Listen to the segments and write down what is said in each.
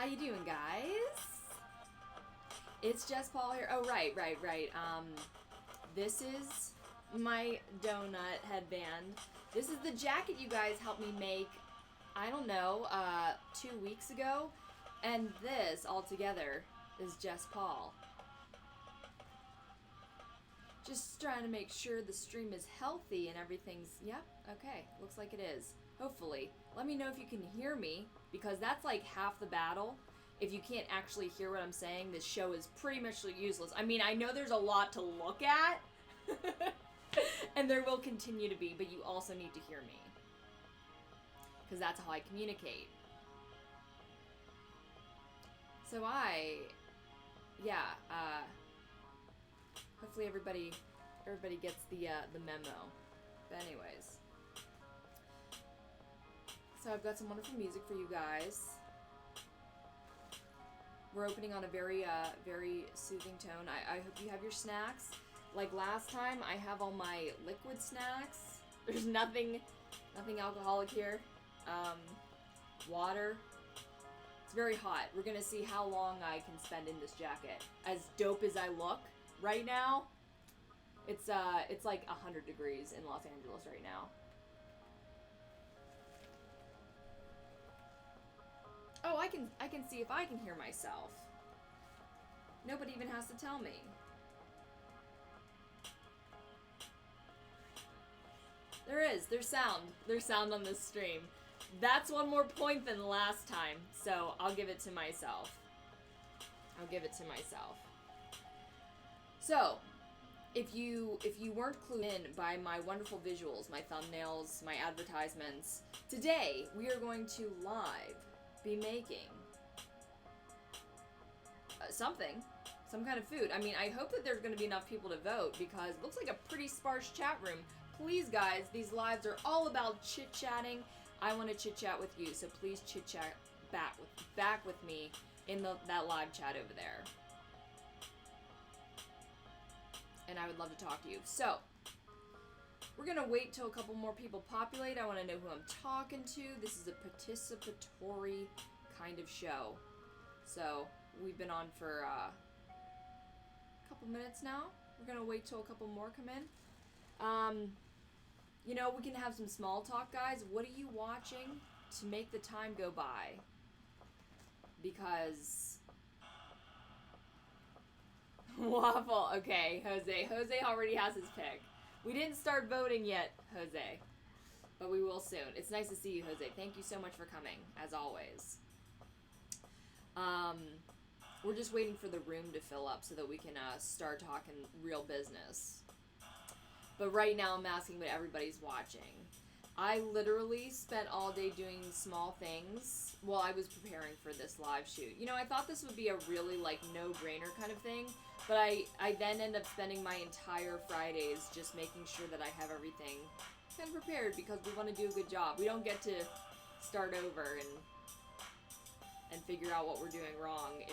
How you doing, guys? It's Jess Paul here. Oh, right. This is my donut headband. This is the jacket you guys helped me make, I don't know, 2 weeks ago. And this, altogether, is Jess Paul. Just trying to make sure the stream is healthy and everything's... Yep, okay, looks like it is. Hopefully. Let me know if you can hear me, because that's like half the battle. If you can't actually hear what I'm saying, this show is pretty much useless. I mean, I know there's a lot to look at, and there will continue to be, but you also need to hear me. Because that's how I communicate. So hopefully everybody gets the memo. But anyways. So I've got some wonderful music for you guys. We're opening on a very, very soothing tone. I hope you have your snacks. Like last time, I have all my liquid snacks. There's nothing alcoholic here. Water. It's very hot. We're gonna see how long I can spend in this jacket. As dope as I look right now, it's like 100 degrees in Los Angeles right now. Oh, I can see if I can hear myself. Nobody even has to tell me. There's sound. There's sound on this stream. That's one more point than last time, so I'll give it to myself. So, if you weren't clued in by my wonderful visuals, my thumbnails, my advertisements, today we are going to live be making some kind of food. I mean, I hope that there's going to be enough people to vote, because it looks like a pretty sparse chat room. Please, guys, these lives are all about chit-chatting. I want to chit-chat with you, so please chit-chat back with me in that live chat over there. And I would love to talk to you. So, we're going to wait till a couple more people populate. I want to know who I'm talking to. This is a participatory kind of show. So, we've been on for a couple minutes now. We're going to wait till a couple more come in. You know, we can have some small talk, guys. What are you watching to make the time go by? Because... Waffle. Okay, Jose. Jose already has his pick. We didn't start voting yet, Jose. But we will soon. It's nice to see you, Jose. Thank you so much for coming, as always. We're just waiting for the room to fill up so that we can start talking real business. But right now I'm asking what everybody's watching. I literally spent all day doing small things while I was preparing for this live shoot. You know, I thought this would be a really, like, no-brainer kind of thing, but I then end up spending my entire Fridays just making sure that I have everything kind of prepared, because we want to do a good job. We don't get to start over and figure out what we're doing wrong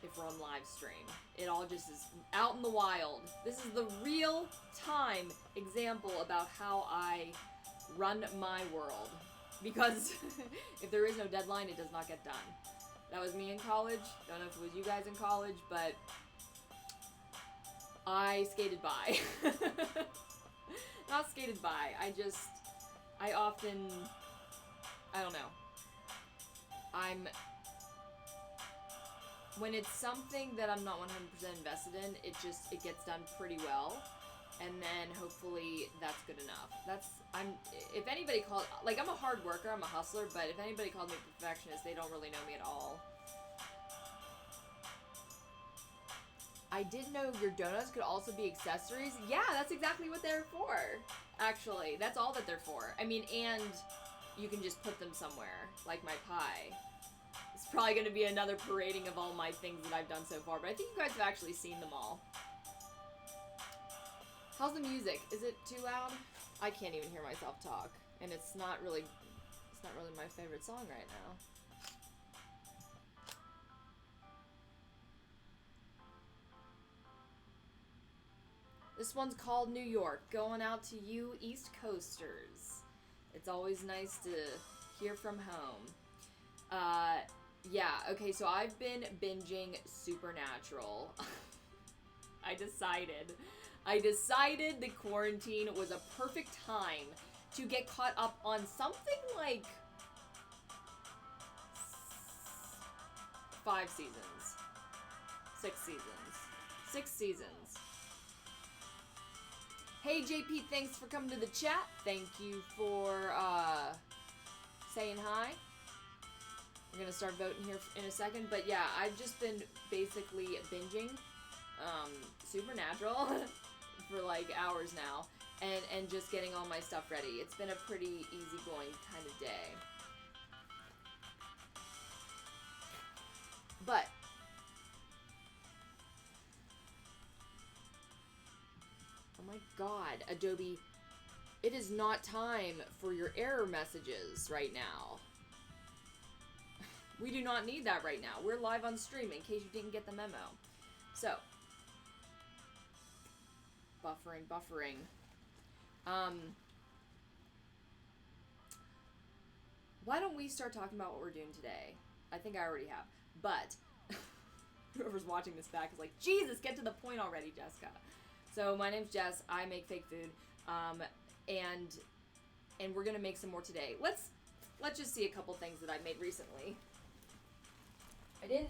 if we're on live stream. It all just is out in the wild. This is the real-time example about how I run my world. Because if there is no deadline, it does not get done. That was me in college. Don't know if it was you guys in college, but I skated by. Not skated by. I don't know. When it's something that I'm not 100% invested in, it gets done pretty well, and then hopefully that's good enough. If anybody called, like, I'm a hard worker, I'm a hustler, but if anybody called me a perfectionist, they don't really know me at all. I didn't know your donuts could also be accessories. Yeah, that's exactly what they're for, actually. That's all that they're for. I mean, and you can just put them somewhere, like my pie. It's probably going to be another parading of all my things that I've done so far, but I think you guys have actually seen them all. How's the music? Is it too loud? I can't even hear myself talk, and it's not really my favorite song right now. This one's called New York, going out to you East Coasters. It's always nice to hear from home. Yeah, okay, so I've been binging Supernatural. I decided the quarantine was a perfect time to get caught up on something like 5 seasons. 6 seasons. Hey JP, thanks for coming to the chat. Thank you for saying hi. We're gonna start voting here in a second, but yeah, I've just been basically binging Supernatural for like hours now, and just getting all my stuff ready. It's been a pretty easygoing kind of day. But oh my god, Adobe, it is not time for your error messages right now. We do not need that right now. We're live on stream in case you didn't get the memo. So, buffering. Why don't we start talking about what we're doing today? I think I already have. But, whoever's watching this back is like, Jesus, get to the point already, Jessica. So, my name's Jess. I make fake food. And we're going to make some more today. Let's just see a couple things that I made recently. I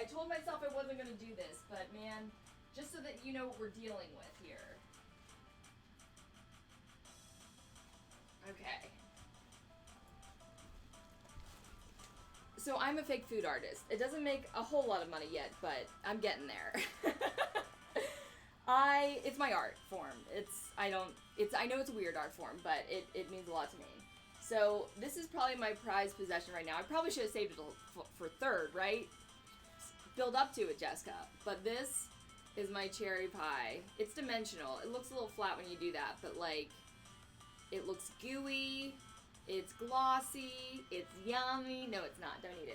told myself I wasn't going to do this, but man, just so that you know what we're dealing with here. Okay. So I'm a fake food artist. It doesn't make a whole lot of money yet, but I'm getting there. It's my art form. I know it's a weird art form, but it means a lot to me. So this is probably my prized possession right now. I probably should have saved it for third, right? Build up to it, Jessica. But this is my cherry pie. It's dimensional. It looks a little flat when you do that, but like, it looks gooey. It's glossy. It's yummy. No, it's not. Don't eat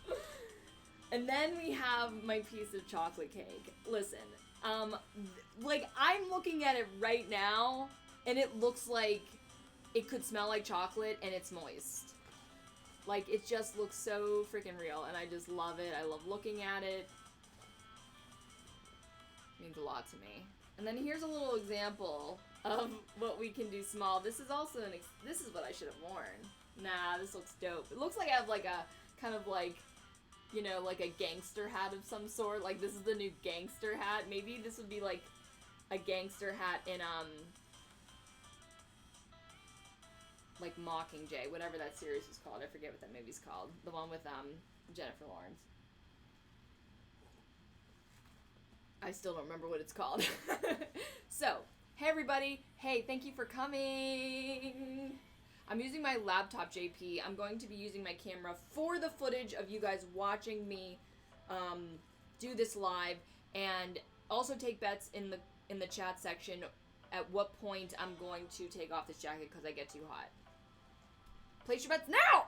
it. And then we have my piece of chocolate cake. Listen, like I'm looking at it right now, and it looks like it could smell like chocolate, and it's moist. Like, it just looks so freaking real, and I just love it. I love looking at it. It means a lot to me. And then here's a little example of what we can do small. This is also this is what I should have worn. Nah, this looks dope. It looks like I have like a kind of like, you know, like a gangster hat of some sort. Like, this is the new gangster hat. Maybe this would be like a gangster hat in like Mockingjay, whatever that series is called. I forget what that movie's called. The one with Jennifer Lawrence. I still don't remember what it's called. So, hey everybody. Hey, thank you for coming. I'm using my laptop, JP. I'm going to be using my camera for the footage of you guys watching me do this live, and also take bets in the chat section at what point I'm going to take off this jacket because I get too hot. Place your bets now!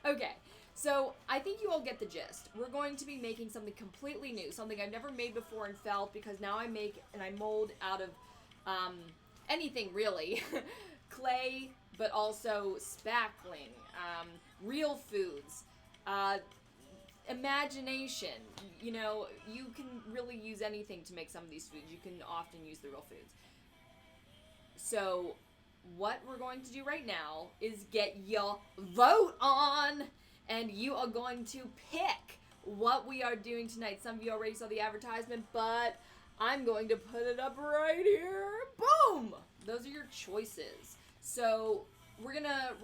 Okay, so I think you all get the gist. We're going to be making something completely new, something I've never made before in felt, because now I make and I mold out of anything really. Clay, but also spackling, real foods, imagination. You know, you can really use anything to make some of these foods. You can often use the real foods. So what we're going to do right now is get your vote on, and you are going to pick what we are doing tonight. Some of you already saw the advertisement, but I'm going to put it up right here. Boom! Those are your choices. So we're gonna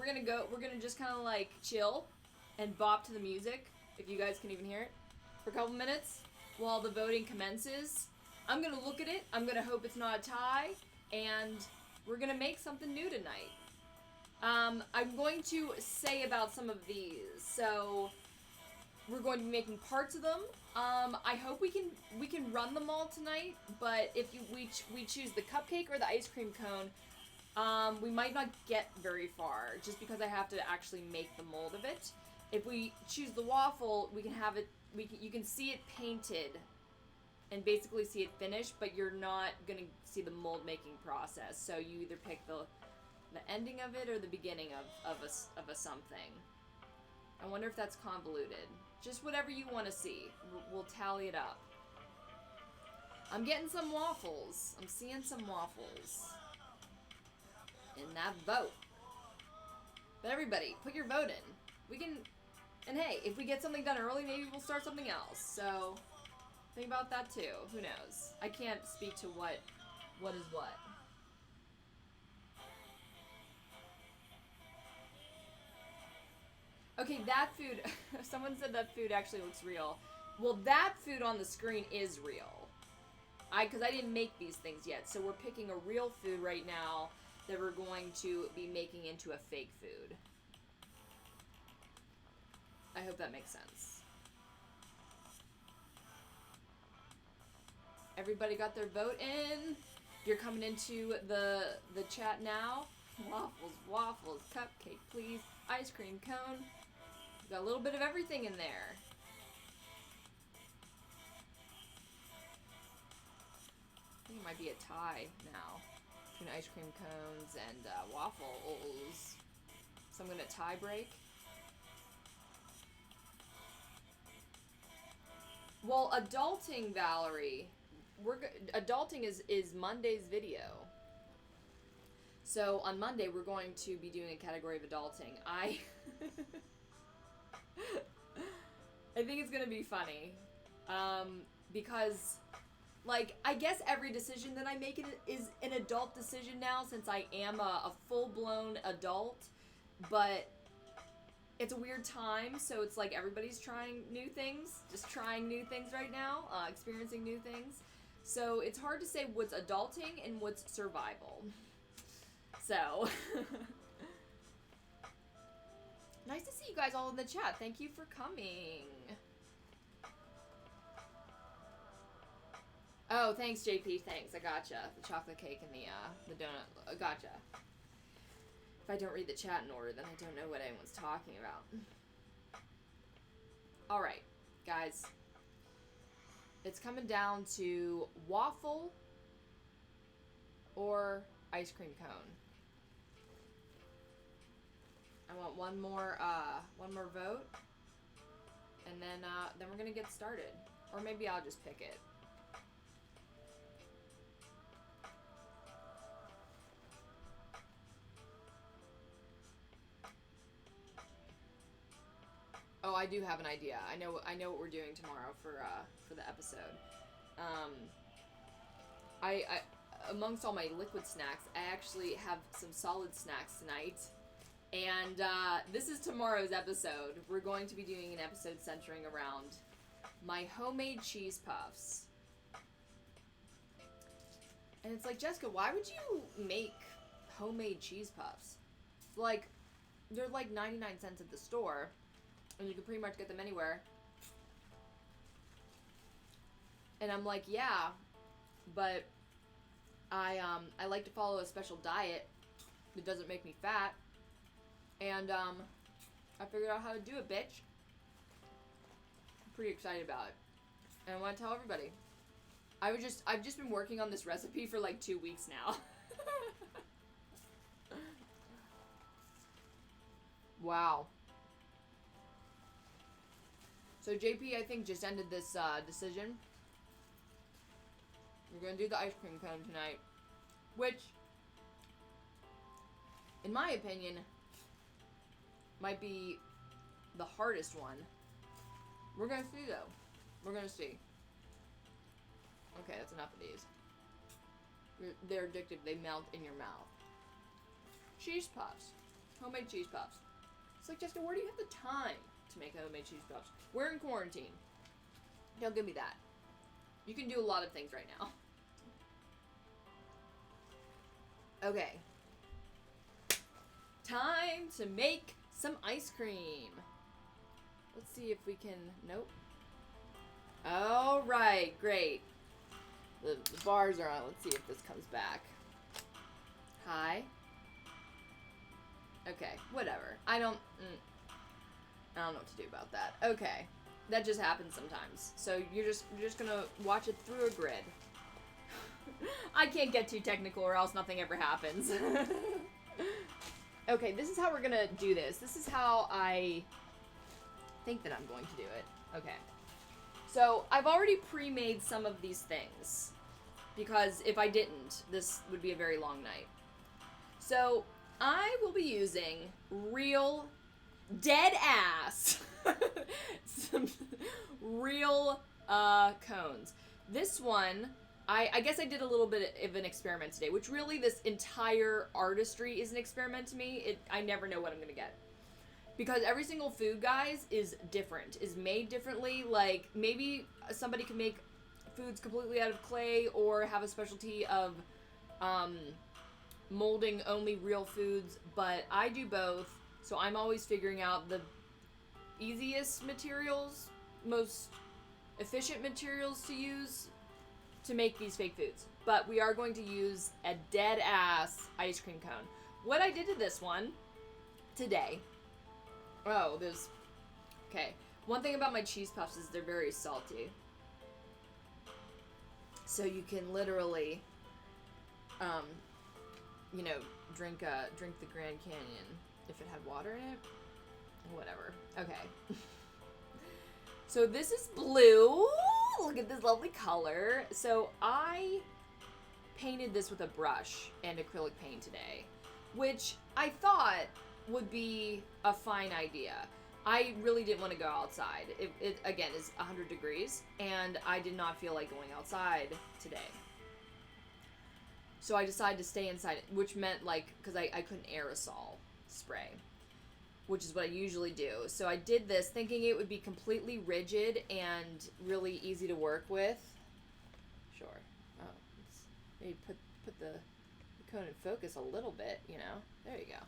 just kind of like chill and bop to the music, if you guys can even hear it, for a couple minutes while the voting commences. I'm gonna look at it. I'm gonna hope it's not a tie, and we're gonna make something new tonight. I'm going to say about some of these. So we're going to be making parts of them. I hope we can run them all tonight. But if we choose the cupcake or the ice cream cone, we might not get very far, just because I have to actually make the mold of it. If we choose the waffle, we can have it. You can see it painted and basically see it finished, but you're not gonna see the mold making process. So you either pick the The ending of it or the beginning of a something. I wonder if that's convoluted. Just whatever you want to see. We'll tally it up. I'm getting some waffles. I'm seeing some waffles. In that vote. But everybody, put your vote in. We can... And hey, if we get something done early, maybe we'll start something else. So, think about that too. Who knows? I can't speak to what is what. Okay, that food... Someone said that food actually looks real. Well, that food on the screen is real. Because I didn't make these things yet. So we're picking a real food right now that we're going to be making into a fake food. I hope that makes sense. Everybody got their vote in. You're coming into the chat now. Waffles, waffles, cupcake, please. Ice cream cone. Got a little bit of everything in there. I think it might be a tie now between ice cream cones and waffles. So I'm gonna tie break. Well, adulting, Valerie. Adulting is Monday's video. So on Monday we're going to be doing a category of adulting. I think it's gonna be funny, because, like, I guess every decision that I make is an adult decision now, since I am a full-blown adult, but it's a weird time, so it's like everybody's trying new things, just trying new things right now, experiencing new things. So it's hard to say what's adulting and what's survival. So, nice to see you guys all in the chat. Thank you for coming. Oh, thanks, JP. Thanks. I gotcha. The chocolate cake and the donut. I gotcha. If I don't read the chat in order, then I don't know what anyone's talking about. Alright, guys. It's coming down to waffle or ice cream cone. I want one more vote, and then we're gonna get started. Or maybe I'll just pick it. Oh, I do have an idea. I know what we're doing tomorrow for the episode. I amongst all my liquid snacks, I actually have some solid snacks tonight. And this is tomorrow's episode. We're going to be doing an episode centering around my homemade cheese puffs. And it's like, Jessica, why would you make homemade cheese puffs? Like, they're like 99 cents at the store. And you can pretty much get them anywhere. And I'm like, yeah, but I like to follow a special diet that doesn't make me fat. And I figured out how to do it, bitch. I'm pretty excited about it. And I want to tell everybody. I've just been working on this recipe for like 2 weeks now. Wow. So JP, I think, just ended this decision. We're gonna do the ice cream cone tonight, which, in my opinion, might be the hardest one. We're gonna see, though. We're gonna see. Okay, that's enough of these. They're addictive. They melt in your mouth. Cheese puffs. Homemade cheese puffs. It's like, Jessica, where do you have the time to make homemade cheese puffs? We're in quarantine. Don't give me that. You can do a lot of things right now. Okay. Time to make some ice cream. Let's see if we can... Nope. Alright, great. The bars are on. Let's see if this comes back. Hi. Okay, whatever. I don't know what to do about that. Okay. That just happens sometimes. So you're just gonna watch it through a grid. I can't get too technical or else nothing ever happens. Okay, this is how we're gonna do this. This is how I think that I'm going to do it. Okay. So, I've already pre-made some of these things. Because if I didn't, this would be a very long night. So, I will be using real dead ass some real cones. This one, I guess I did a little bit of an experiment today, which really this entire artistry is an experiment to me. I never know what I'm gonna get. Because every single food, guys, is different, is made differently. Like, maybe somebody can make foods completely out of clay or have a specialty of molding only real foods, but I do both, so I'm always figuring out the easiest materials, most efficient materials to use to make these fake foods. But we are going to use a dead ass ice cream cone. What I did to this one today, okay. One thing about my cheese puffs is they're very salty. So you can literally, drink the Grand Canyon if it had water in it. Whatever. Okay. So this is blue. Look at this lovely color. So I painted this with a brush and acrylic paint today, which I thought would be a fine idea. I really didn't want to go outside. It again is 100 degrees, and I did not feel like going outside today. So I decided to stay inside, which meant because I couldn't aerosol spray, which is what I usually do. So I did this thinking it would be completely rigid and really easy to work with. Sure. Oh, maybe put the cone in focus a little bit, There you go.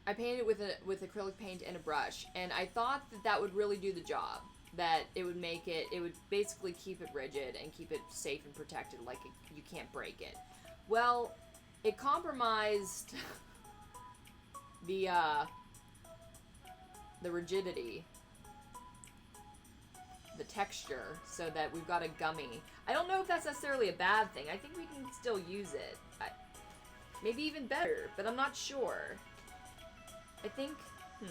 I painted it with acrylic paint and a brush, and I thought that would really do the job. That it would it would basically keep it rigid and keep it safe and protected, you can't break it. Well, it compromised the rigidity, the texture, so that we've got a gummy. I don't know if that's necessarily a bad thing. I think we can still use it. Maybe even better, but I'm not sure. I think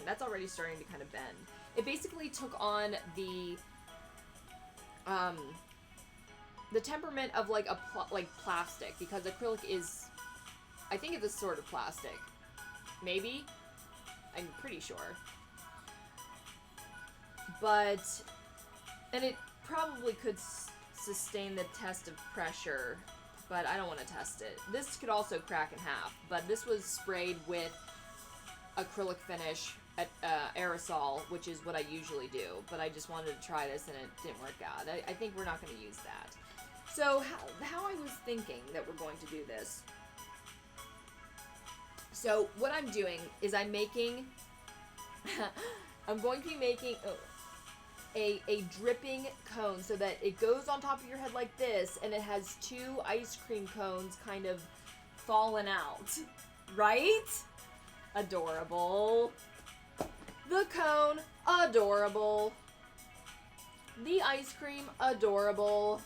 that's already starting to kind of bend. It basically took on the temperament of plastic, because acrylic is, I think it's a sort of plastic. Maybe? I'm pretty sure. But, and it probably could sustain the test of pressure, but I don't want to test it. This could also crack in half, but this was sprayed with acrylic finish at aerosol, which is what I usually do, but I just wanted to try this and it didn't work out. I think we're not going to use that. So how I was thinking that we're going to do this. So what I'm doing is I'm going to be making a dripping cone so that it goes on top of your head like this, and it has two ice cream cones kind of falling out, right? Adorable. The cone, adorable. The ice cream, adorable.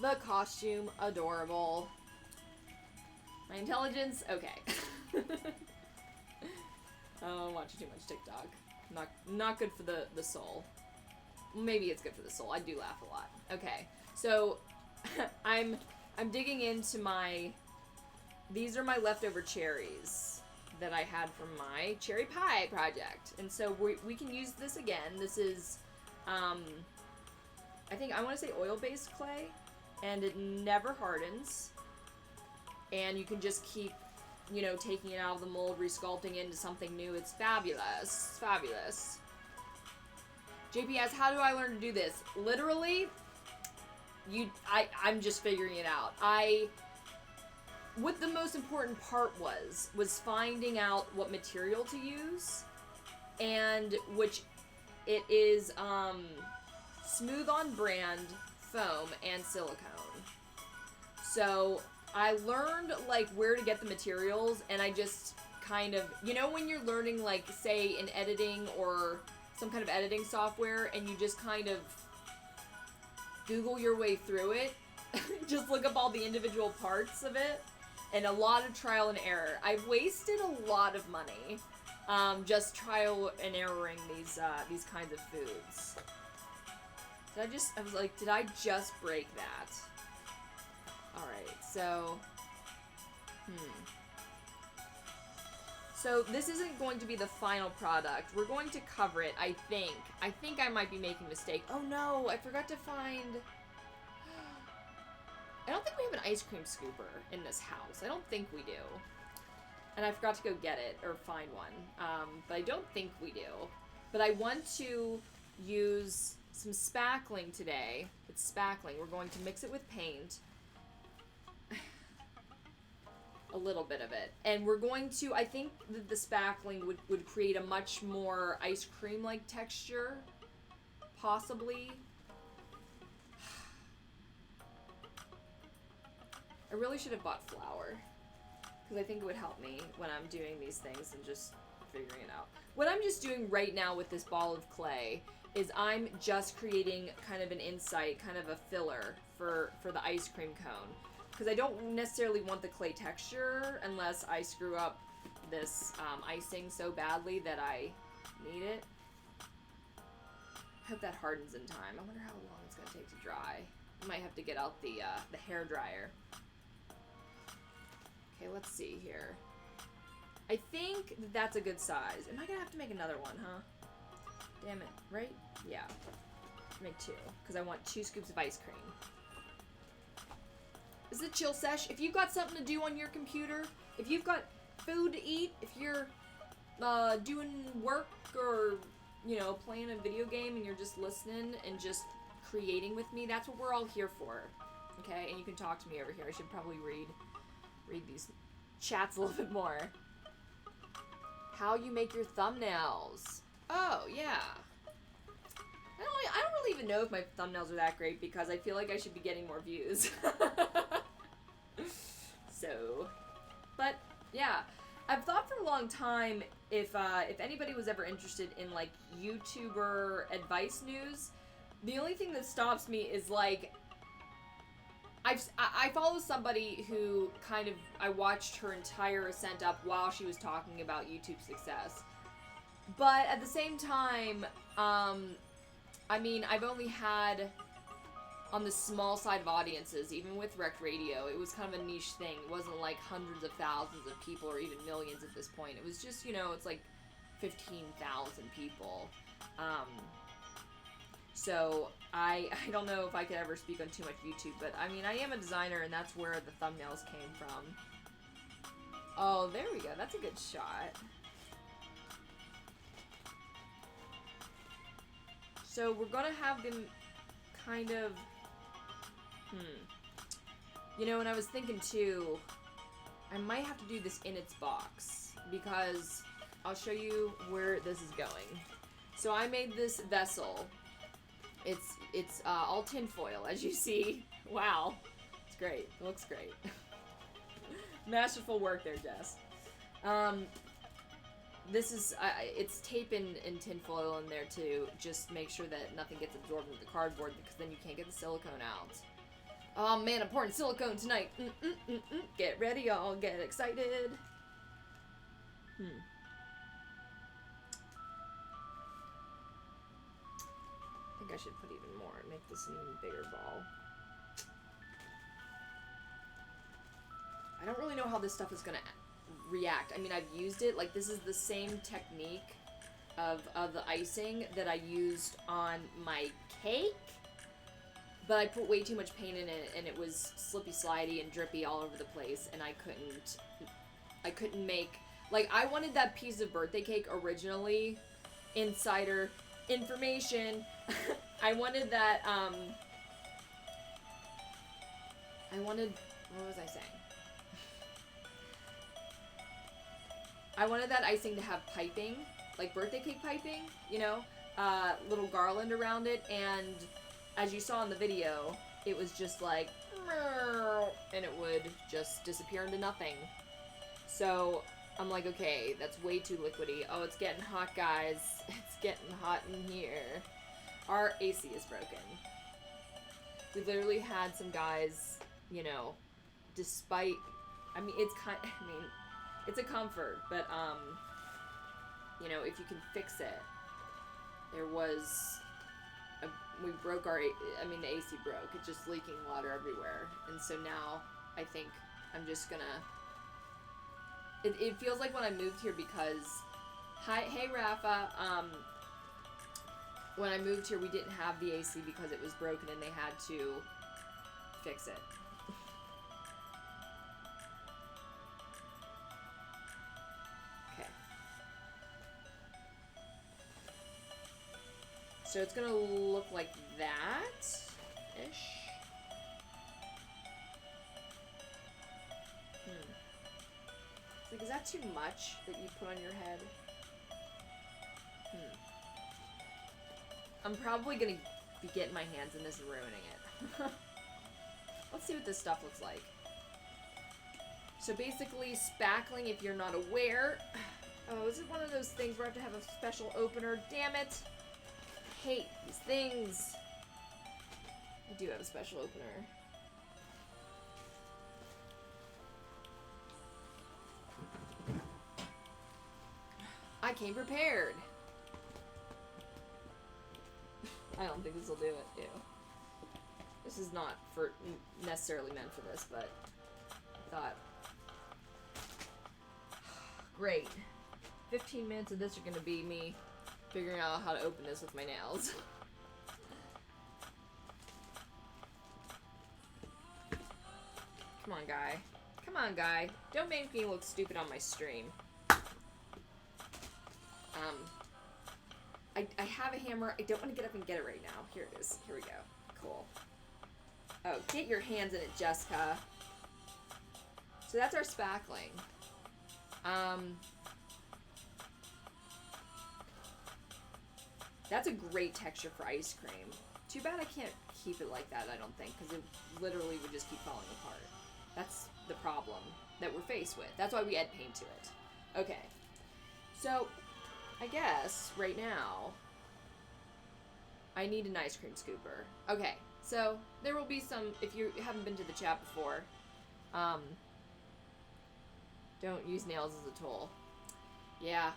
The costume, adorable. My intelligence, okay. Oh, I'm watching too much TikTok. Not good for the soul. Maybe it's good for the soul. I do laugh a lot. Okay, so I'm digging into these are my leftover cherries that I had from my cherry pie project. And so we can use this again. This is, I think I want to say oil-based clay, and it never hardens. And you can just keep, taking it out of the mold, resculpting it into something new. It's fabulous. Fabulous. JP asks, how do I learn to do this? Literally, I'm just figuring it out. What the most important part was finding out what material to use, and which it is smooth on brand foam and silicone. So I learned where to get the materials, and I just kind of, when you're learning say in editing or some kind of editing software, and you just kind of Google your way through it, just look up all the individual parts of it. and a lot of trial and error. I've wasted a lot of money just trial and erroring these kinds of foods. I was like, did I just break that? Alright, so... So this isn't going to be the final product. We're going to cover it, I think. I think I might be making a mistake. Oh no, I forgot to find... I don't think we have an ice cream scooper in this house. I don't think we do. And I forgot to go get it, or find one. But I don't think we do. But I want to use some spackling today. It's spackling. We're going to mix it with paint. A little bit of it. And we're going to, I think that the spackling would create a much more ice cream-like texture. Possibly. I really should have bought flour. Because I think it would help me when I'm doing these things and just figuring it out. What I'm just doing right now with this ball of clay is I'm just creating kind of an insight, kind of a filler for the ice cream cone. Because I don't necessarily want the clay texture unless I screw up this icing so badly that I need it. I hope that hardens in time. I wonder how long it's going to take to dry. I might have to get out the hair dryer. Okay, let's see here. I think that's a good size. Am I going to have to make another one, huh? Damn it, right? Yeah. Make 2, because I want 2 scoops of ice cream. This is a chill sesh. If you've got something to do on your computer, if you've got food to eat, if you're doing work or, you know, playing a video game and you're just listening and just creating with me, that's what we're all here for. Okay? And you can talk to me over here. I should probably read these chats a little bit more. How you make your thumbnails. Oh, yeah. I don't really even know if my thumbnails are that great because I feel like I should be getting more views. So, but yeah, I've thought for a long time if anybody was ever interested in like YouTuber advice news, the only thing that stops me is like I follow somebody who kind of, I watched her entire ascent up while she was talking about YouTube success. But at the same time, I mean, I've only had, on the small side of audiences, even with Rec Radio, it was kind of a niche thing. It wasn't like hundreds of thousands of people or even millions at this point. It was just, you know, it's like 15,000 people. So I don't know if I could ever speak on too much YouTube, but I mean, I am a designer and that's where the thumbnails came from. Oh, there we go. That's a good shot. So we're gonna have them kind of, you know, and I was thinking too, I might have to do this in its box because I'll show you where this is going. So I made this vessel. It's all tinfoil, as you see. Wow, it's great. It looks great. Masterful work there, Jess. This is, it's tape in tinfoil in there to just make sure that nothing gets absorbed into the cardboard because then you can't get the silicone out. Oh man, I'm pouring silicone tonight. Get ready, y'all. Get excited. I think I should put even more and make this an even bigger ball. I don't really know how this stuff is gonna react. I mean, I've used it, like this is the same technique of the icing that I used on my cake, but I put way too much paint in it and it was slippy slidey and drippy all over the place and I couldn't make, like I wanted that piece of birthday cake originally, insider information. I wanted that, what was I saying? I wanted that icing to have piping, like birthday cake piping, you know, little garland around it, and as you saw in the video, it was just like, and it would just disappear into nothing. So I'm like, okay, that's way too liquidy. Oh, it's getting hot, guys. It's getting hot in here. Our AC is broken. We literally had some guys, you know, despite I mean, it's a comfort, but, you know, if you can fix it, we broke the AC broke. It's just leaking water everywhere. And so now I think I'm just gonna, it feels like when I moved here because, hey Rafa, when I moved here we didn't have the AC because it was broken and they had to fix it. Okay. So it's gonna look like that-ish. Like, is that too much that you put on your head? I'm probably gonna be getting my hands in this and ruining it. Let's see what this stuff looks like. So basically, spackling, if you're not aware... Oh, is it one of those things where I have to have a special opener? Damn it! I hate these things. I do have a special opener. I came prepared. I don't think this will do it. Ew. This is not necessarily meant for this, but I thought, great. 15 minutes of this are gonna be me figuring out how to open this with my nails. Come on, guy. Come on, guy. Don't make me look stupid on my stream. I have a hammer. I don't want to get up and get it right now. Here it is. Here we go. Cool. Oh, get your hands in it, Jessica. So that's our spackling. That's a great texture for ice cream. Too bad I can't keep it like that, I don't think, because it literally would just keep falling apart. That's the problem that we're faced with. That's why we add paint to it. Okay. So, I guess, right now, I need an ice cream scooper. Okay, so, there will be some, if you haven't been to the chat before, don't use nails as a tool. Yeah.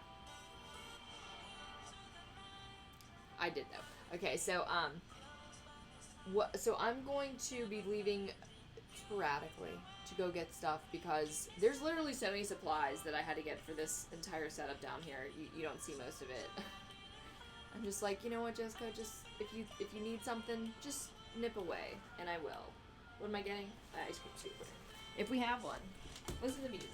I did though. Okay, so, so I'm going to be leaving sporadically to go get stuff because there's literally so many supplies that I had to get for this entire setup down here. You don't see most of it. I'm just like, you know what, Jessica, just if you need something, just nip away, and I will. What am I getting? An ice cream scooper. If we have one. Listen to music.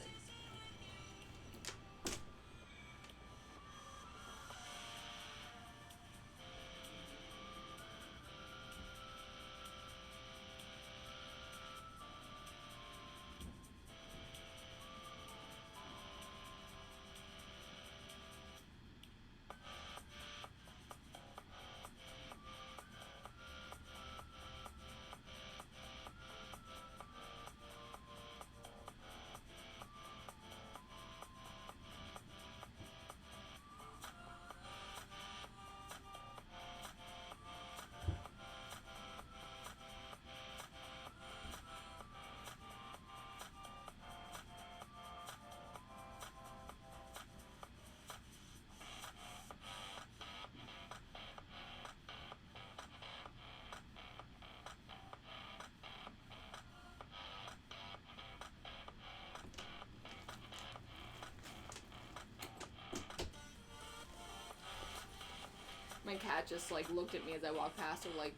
My cat just, like, looked at me as I walked past her, like,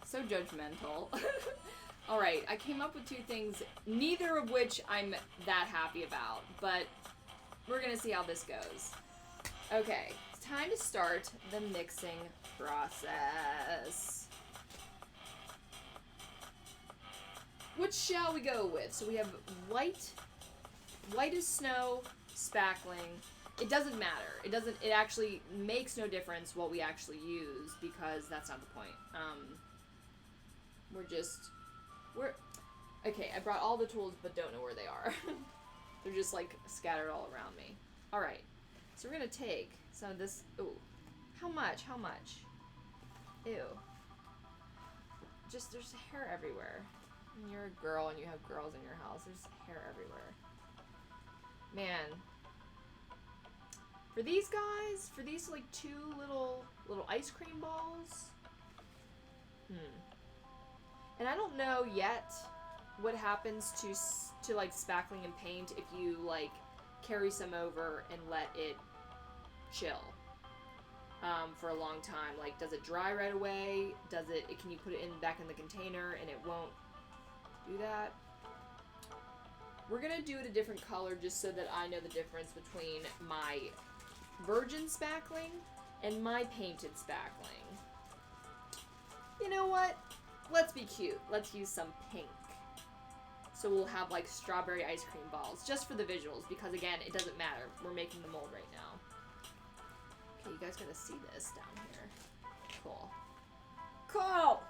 so judgmental. Alright, I came up with two things, neither of which I'm that happy about, but we're gonna see how this goes. Okay, it's time to start the mixing process. Which shall we go with? So we have white as snow, spackling. It doesn't matter. It actually makes no difference what we actually use because that's not the point. Okay, I brought all the tools but don't know where they are. They're just like scattered all around me. Alright, so we're gonna take some of this, ooh, how much? Ew. Just, there's hair everywhere. You're a girl and you have girls in your house. There's hair everywhere. Man. For these guys, for these like two little ice cream balls. And I don't know yet what happens to like spackling and paint if you like carry some over and let it chill for a long time. Like, does it dry right away? Can you put it back in the container and it won't do that? We're gonna do it a different color just so that I know the difference between my virgin spackling and my painted spackling. You know what? Let's be cute. Let's use some pink. So we'll have like strawberry ice cream balls just for the visuals, because again, it doesn't matter. We're making the mold right now. Okay, you guys gotta see this down here. Cool. Cool!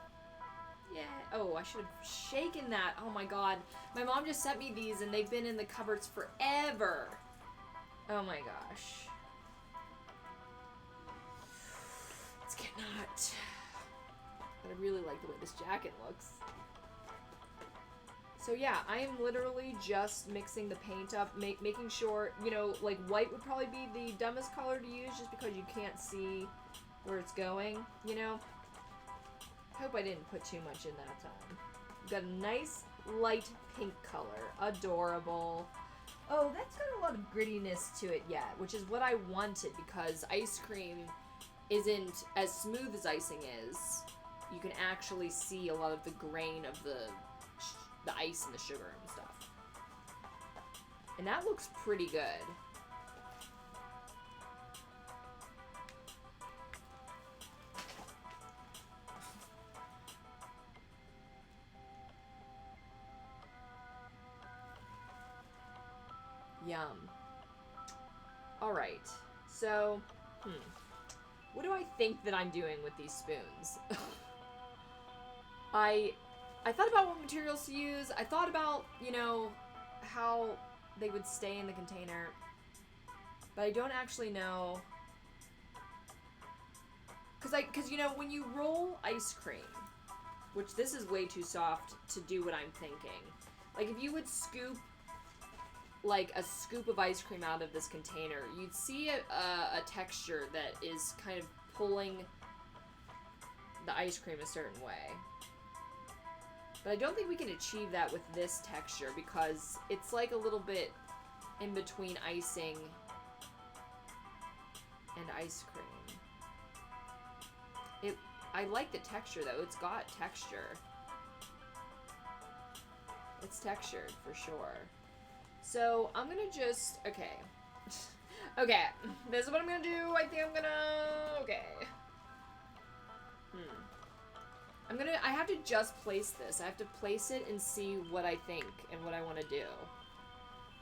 Yeah. Oh, I should have shaken that. Oh my god. My mom just sent me these and they've been in the cupboards forever. Oh my gosh. It's getting hot. But I really like the way this jacket looks. So yeah, I am literally just mixing the paint up, making sure, you know, like white would probably be the dumbest color to use just because you can't see where it's going, you know? I hope I didn't put too much in that time. Got a nice light pink color. Adorable. Oh, that's got a lot of grittiness to it yet, which is what I wanted because ice cream isn't as smooth as icing is. You can actually see a lot of the grain of the ice and the sugar and stuff. And that looks pretty good. Yum. Alright, so, what do I think that I'm doing with these spoons? I thought about what materials to use. I thought about, you know, how they would stay in the container. But I don't actually know. Because, you know, when you roll ice cream, which this is way too soft to do what I'm thinking. Like, if you would scoop, like, a scoop of ice cream out of this container, you'd see a texture that is kind of pulling the ice cream a certain way. But I don't think we can achieve that with this texture because it's like a little bit in between icing and ice cream. I like the texture though. It's got texture. It's textured for sure. So I'm gonna just, okay. Okay, this is what I'm gonna do. I think I'm gonna, okay. I have to just place this. I have to place it and see what I think and what I want to do.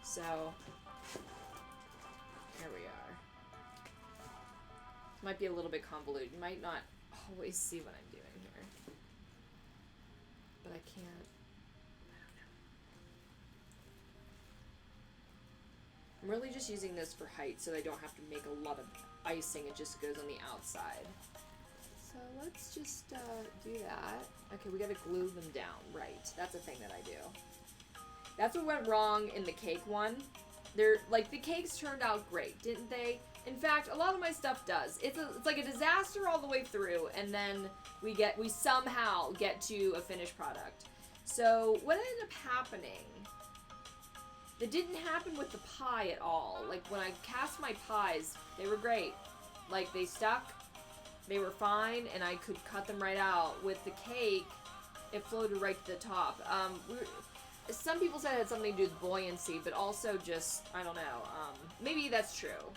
So, here we are. Might be a little bit convoluted. You might not always see what I'm doing here. But I can't. I don't know. I'm really just using this for height so I don't have to make a lot of icing. It just goes on the outside. So let's just do that. Okay, we gotta glue them down. Right, that's a thing that I do. That's what went wrong in the cake one. Like, the cakes turned out great, didn't they? In fact, a lot of my stuff does. It's like a disaster all the way through, and then we somehow get to a finished product. So what ended up happening, that didn't happen with the pie at all. Like, when I cast my pies, they were great. Like, they stuck. They were fine, and I could cut them right out. With the cake, it floated right to the top. Some people said it had something to do with buoyancy, but also just, I don't know, maybe that's true.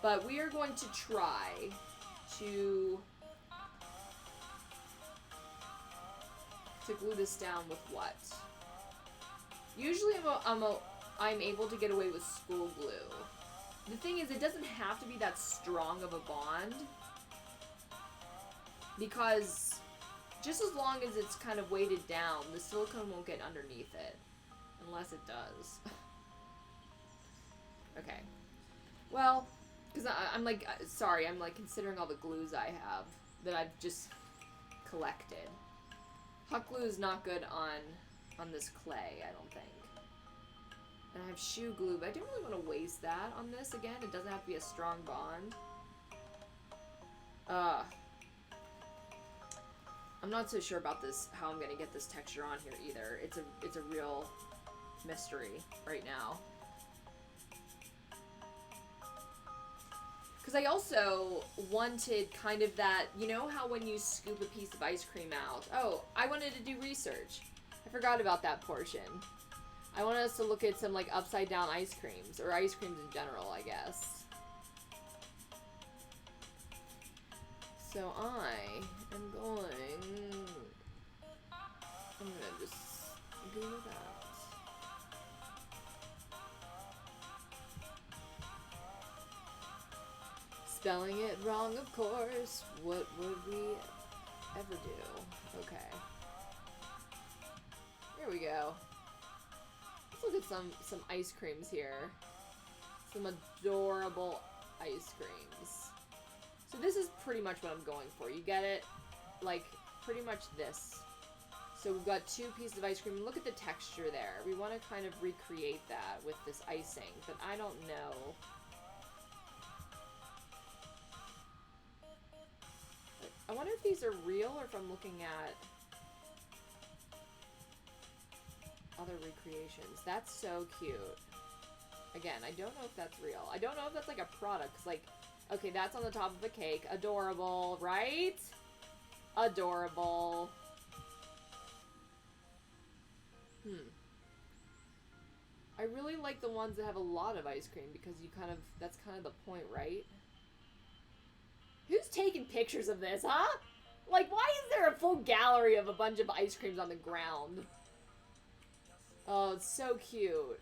But we are going to try to glue this down with what? Usually I'm able to get away with school glue. The thing is, it doesn't have to be that strong of a bond. Because just as long as it's kind of weighted down, the silicone won't get underneath it. Unless it does. Okay. Well, because I'm like, sorry, I'm like considering all the glues I have that I've just collected. Hot glue is not good on on this clay, I don't think. And I have shoe glue, but I don't really want to waste that on this again. It doesn't have to be a strong bond. I'm not so sure about this, how I'm gonna get this texture on here either. It's a real mystery right now. Because I also wanted kind of that, you know how when you scoop a piece of ice cream out? Oh, I wanted to do research. I forgot about that portion. I wanted us to look at some like upside down ice creams, or ice creams in general, I guess. So I'm gonna just do that. Spelling it wrong, of course. What would we ever do? Okay. Here we go. Let's look at some ice creams here. Some adorable ice creams. So this is pretty much what I'm going for. You get it? Like, pretty much this. So we've got 2 pieces of ice cream. Look at the texture there. We want to kind of recreate that with this icing, but I don't know. I wonder if these are real or if I'm looking at other recreations. That's so cute. Again, I don't know if that's real. I don't know if that's like a product. 'Cause like, okay, that's on the top of a cake. Adorable, right? Adorable. I really like the ones that have a lot of ice cream because you kind of, that's kind of the point, right? Who's taking pictures of this, huh? Like, why is there a full gallery of a bunch of ice creams on the ground? Oh, it's so cute.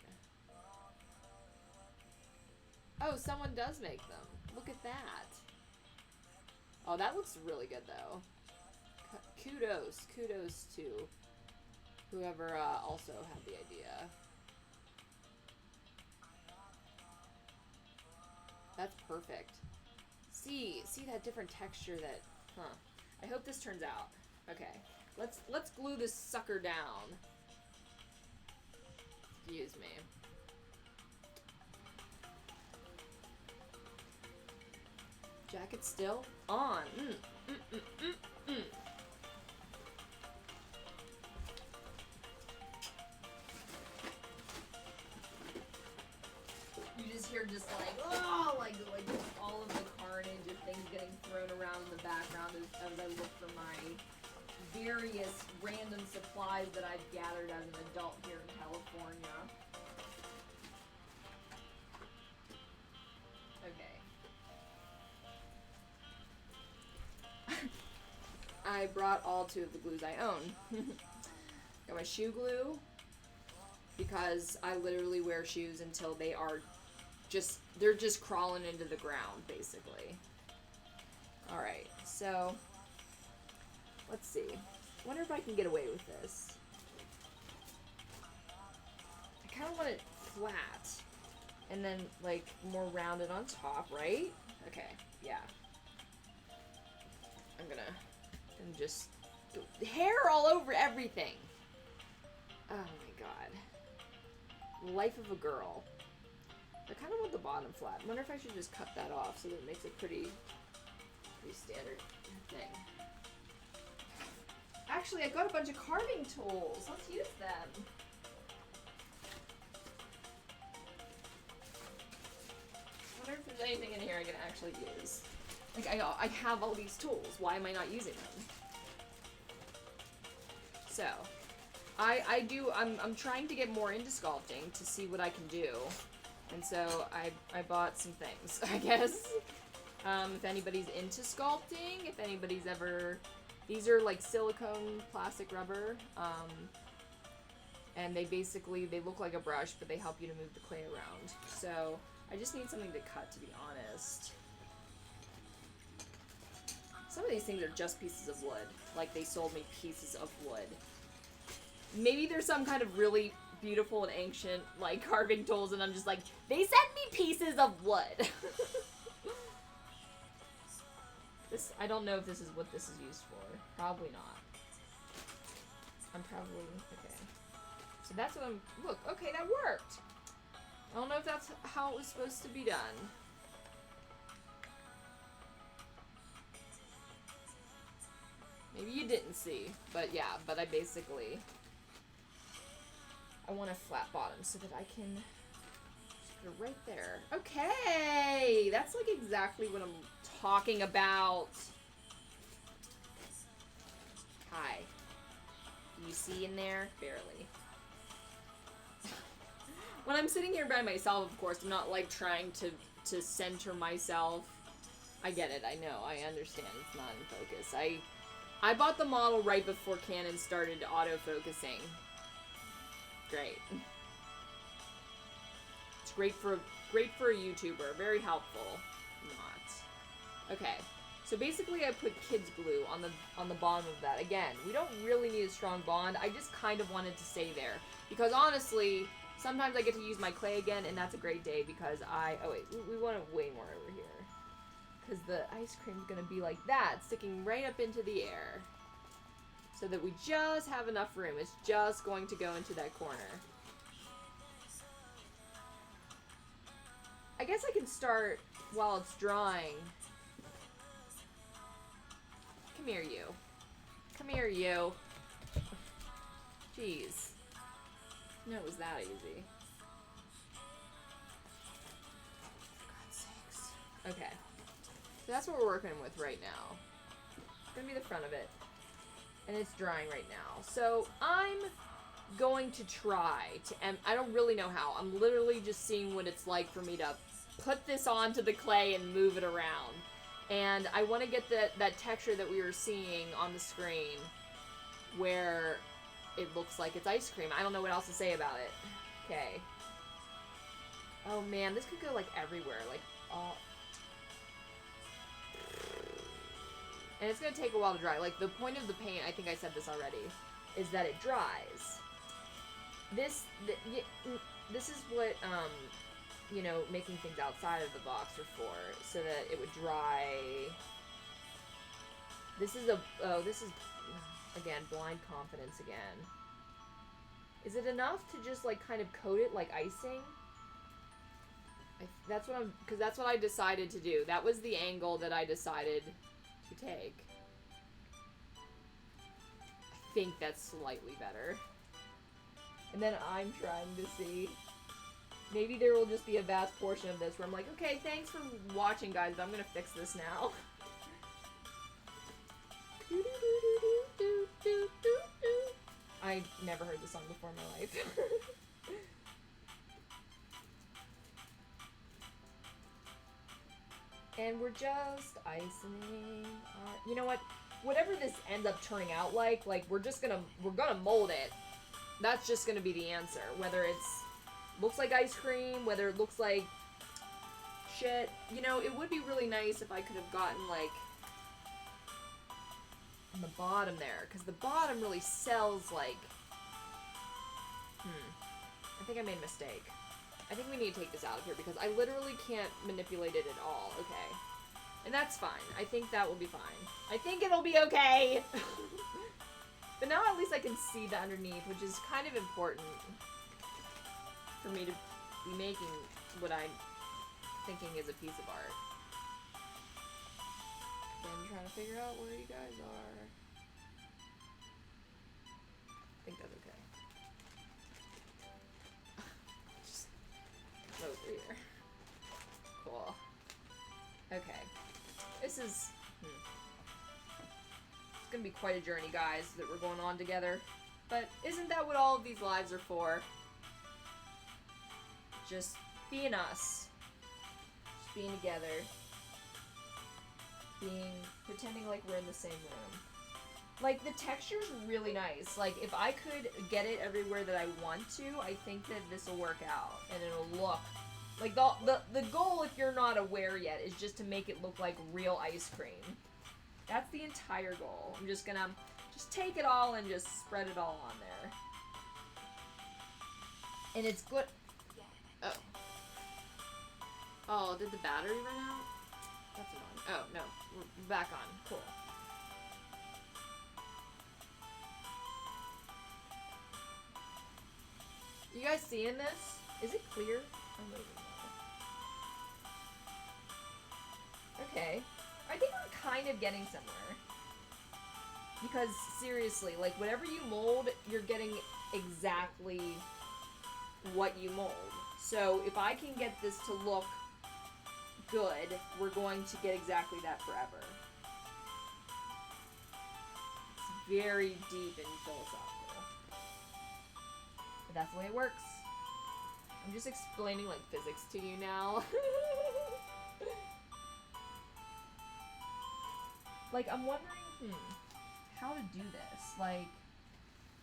Oh, someone does make them. Look at that. Oh, that looks really good, though. Kudos. Kudos to whoever also had the idea. That's perfect. See that different texture that, I hope this turns out. Okay, let's glue this sucker down. Excuse me. Jacket still on. You just hear just like, oh, like just all of the carnage of things getting thrown around in the background as I look for my various random supplies that I've gathered as an adult here in California. Okay. I brought all 2 of the glues I own. Got my shoe glue, because I literally wear shoes until they are they're just crawling into the ground, basically. Alright, so let's see. I wonder if I can get away with this. I kind of want it flat, and then, like, more rounded on top, right? Okay, yeah. I'm gonna just... hair all over everything! Oh my god. Life of a girl. I kind of want the bottom flat. I wonder if I should just cut that off so that it makes a pretty standard thing. Actually, I got a bunch of carving tools. Let's use them. I wonder if there's anything in here I can actually use. Like, I have all these tools. Why am I not using them? So, I'm trying to get more into sculpting to see what I can do. And so I bought some things, I guess. If anybody's into sculpting, if anybody's ever... These are like silicone plastic rubber. And they look like a brush, but they help you to move the clay around. So I just need something to cut, to be honest. Some of these things are just pieces of wood. Like, they sold me pieces of wood. Maybe there's some kind of really beautiful and ancient, like, carving tools, and I'm just like, they sent me pieces of wood. I don't know if this is what this is used for. Probably not. I'm probably, okay. That's what I'm, look, okay, that worked. I don't know if that's how it was supposed to be done. Maybe you didn't see, but yeah, but I basically, I want a flat bottom so that I can just put it right there. Okay, that's like exactly what I'm talking about. Hi. You see in there? Barely. When I'm sitting here by myself, of course, I'm not like trying to center myself. I get it, I know, I understand it's not in focus. I bought the model right before Canon started autofocusing. Great. It's great for a YouTuber. Very helpful. Not. Okay. So basically I put kids glue on the bottom of that. Again, we don't really need a strong bond. I just kind of wanted to stay there. Because honestly, sometimes I get to use my clay again, and that's a great day because oh wait, we want it way more over here. Because the ice cream's going to be like that, sticking right up into the air. So that we just have enough room. It's just going to go into that corner. I guess I can start while it's drying. Come here, you. Come here, you. Jeez. No, it was that easy. For God's sakes. Okay. So that's what we're working with right now. It's gonna be the front of it. And it's drying right now. So I'm going to try to, and I don't really know how. I'm literally just seeing what it's like for me to put this onto the clay and move it around. And I want to get that texture that we were seeing on the screen where it looks like it's ice cream. I don't know what else to say about it. Okay. Oh man, this could go like everywhere. Like all... And it's going to take a while to dry. Like, the point of the paint, I think I said this already, is that it dries. This is what, you know, making things outside of the box are for, so that it would dry. This is again, blind confidence again. Is it enough to just, like, kind of coat it like icing? That's what I decided to do. That was the angle that I decided to take. I think that's slightly better. And then I'm trying to see. Maybe there will just be a vast portion of this where I'm like, okay, thanks for watching, guys, but I'm gonna fix this now. I never heard this song before in my life. And we're just icing. You know what? Whatever this ends up turning out like we're gonna mold it. That's just gonna be the answer. Whether it's looks like ice cream, whether it looks like shit. You know, it would be really nice if I could have gotten like on the bottom there, because the bottom really sells like. I think I made a mistake. I think we need to take this out of here because I literally can't manipulate it at all. Okay. And that's fine. I think that will be fine. I think it'll be okay. But now at least I can see the underneath, which is kind of important for me to be making what I'm thinking is a piece of art. I'm trying to figure out where you guys are. I think that's okay. Over here. Cool. Okay. This is... It's gonna be quite a journey, guys, that we're going on together. But isn't that what all of these lives are for? Just being us. Just being together. Pretending like we're in the same room. Like, the texture's really nice. Like, if I could get it everywhere that I want to, I think that this will work out. And it'll look... Like, the goal, if you're not aware yet, is just to make it look like real ice cream. That's the entire goal. I'm just gonna... Just take it all and just spread it all on there. And it's good... Oh. Oh, did the battery run out? That's annoying. Oh, no. We're back on. Cool. You guys seeing this? Is it clear? I don't even know. Okay. I think we're kind of getting somewhere. Because, seriously, like, whatever you mold, you're getting exactly what you mold. So, if I can get this to look good, we're going to get exactly that forever. It's very deep and philosophical. But that's the way it works. I'm just explaining, like, physics to you now. Like, I'm wondering, how to do this. Like,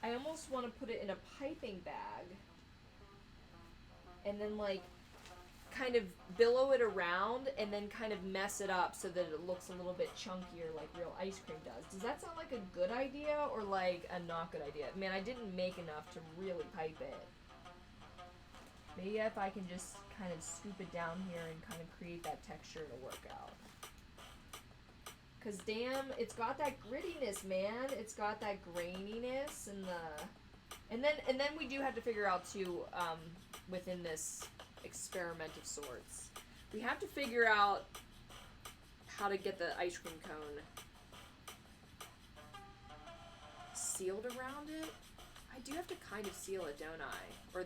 I almost want to put it in a piping bag and then, like, kind of billow it around and then kind of mess it up so that it looks a little bit chunkier like real ice cream does. Does that sound like a good idea or like a not good idea? Man, I didn't make enough to really pipe it. Maybe if I can just kind of scoop it down here and kind of create that texture, it'll work out. Cause damn, it's got that grittiness, man. It's got that graininess and then we do have to figure out too, within this experiment of sorts, we have to figure out how to get the ice cream cone sealed around it. I do have to kind of seal it, don't I? Or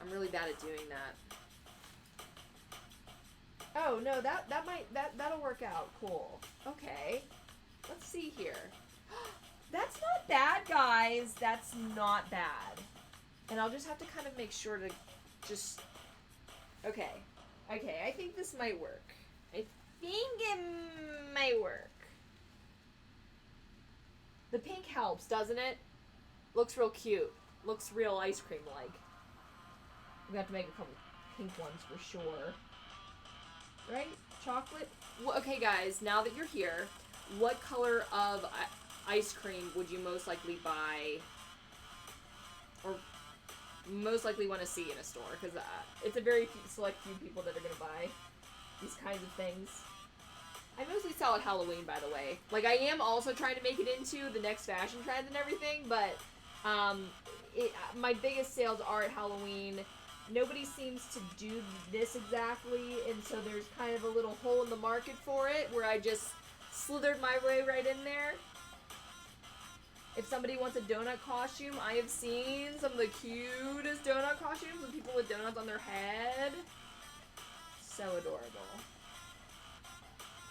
I'm really bad at doing that. Oh, no, that'll work out. Cool. Okay. Let's see here. That's not bad, guys. That's not bad. And I'll just have to kind of make sure to just... Okay. Okay, I think this might work. I think it might work. The pink helps, doesn't it? Looks real cute. Looks real ice cream-like. We have to make a couple pink ones for sure. Right? Chocolate? Well, okay, guys, now that you're here, what color of ice cream would you most likely buy or most likely want to see in a store? Because it's a very select few people that are going to buy these kinds of things. I mostly sell at Halloween, by the way. Like, I am also trying to make it into the next fashion trends and everything, but my biggest sales are at Halloween. Nobody seems to do this exactly, and so there's kind of a little hole in the market for it where I just slithered my way right in there. If somebody wants a donut costume, I have seen some of the cutest donut costumes with people with donuts on their head. So adorable.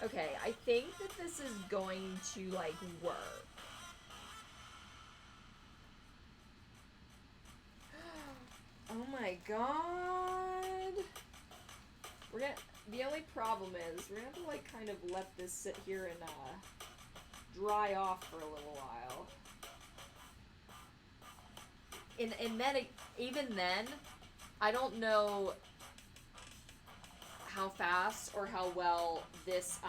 Okay, I think that this is going to, like, work. Oh my god. The only problem is, we're gonna have to, like, kind of let this sit here and, dry off for a little while. And then, even then, I don't know how fast or how well this,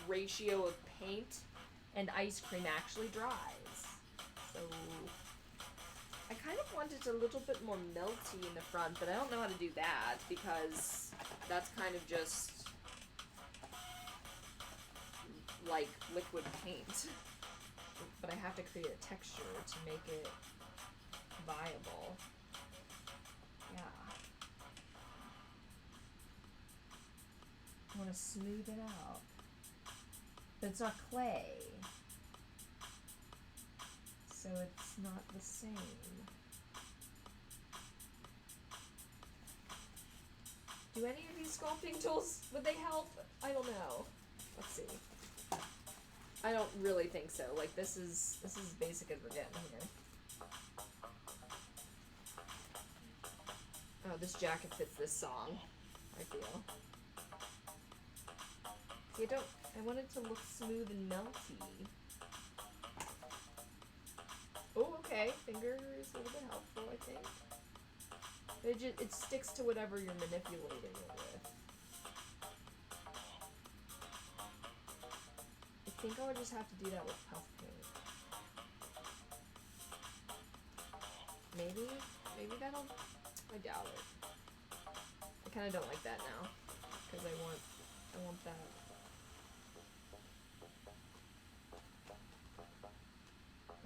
ratio of paint and ice cream actually dries. So... I kind of want it a little bit more melty in the front, but I don't know how to do that because that's kind of just like liquid paint. But I have to create a texture to make it viable. Yeah. I want to smooth it out. But it's not clay. So it's not the same. Do any of these sculpting tools, would they help? I don't know. Let's see. I don't really think so. Like, this is basic as we're getting here. Oh, this jacket fits this song, I feel. See, I want it to look smooth and melty. Oh, okay. Finger is a little bit helpful, I think. It sticks to whatever you're manipulating it with. I think I would just have to do that with puff paint. Maybe that'll... I doubt it. I kind of don't like that now. Because I want that...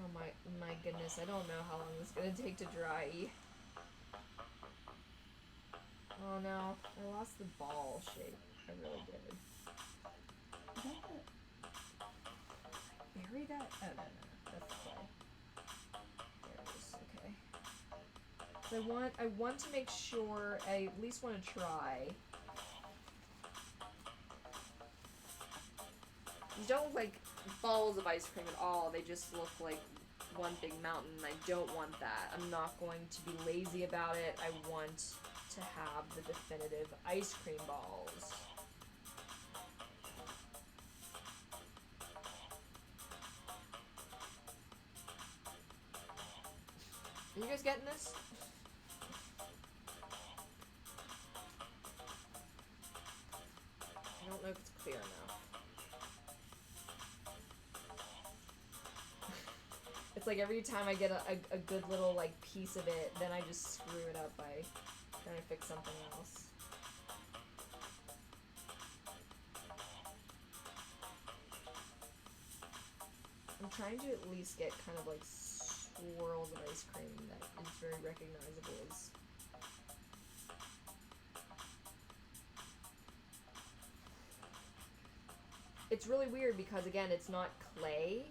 Oh my goodness, I don't know how long this is going to take to dry. Oh no, I lost the ball shape. I really did. Bury that? Oh, no. That's the play. There it is. Okay. So I want to make sure, I at least want to try. These don't look like balls of ice cream at all. They just look like one big mountain. I don't want that. I'm not going to be lazy about it. I want to have the definitive ice cream balls. Are you guys getting this? I don't know if it's clear enough. It's like every time I get a good little like piece of it, then I just screw it up by trying to fix something else. I'm trying to at least get kind of like swirls of ice cream that is very recognizable as. It's really weird because again, it's not clay,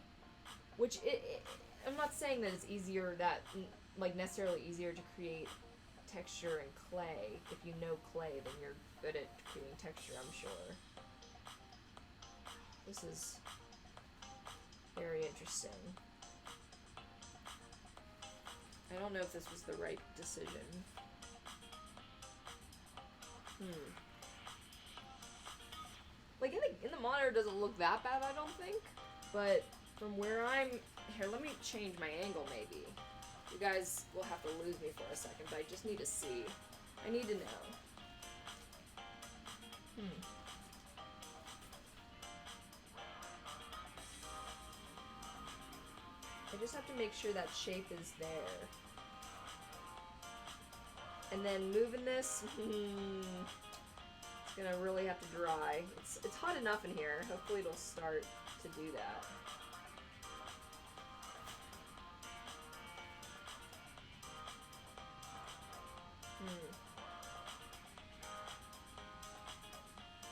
which I'm not saying that it's easier like necessarily easier to create texture in clay. If you know clay, then you're good at creating texture, I'm sure. This is very interesting. I don't know if this was the right decision. Like in the monitor, it doesn't look that bad, I don't think. But from where I'm here, let me change my angle maybe. You guys will have to lose me for a second, but I just need to see. I need to know. I just have to make sure that shape is there. And then moving this, it's gonna really have to dry. It's hot enough in here. Hopefully it'll start to do that.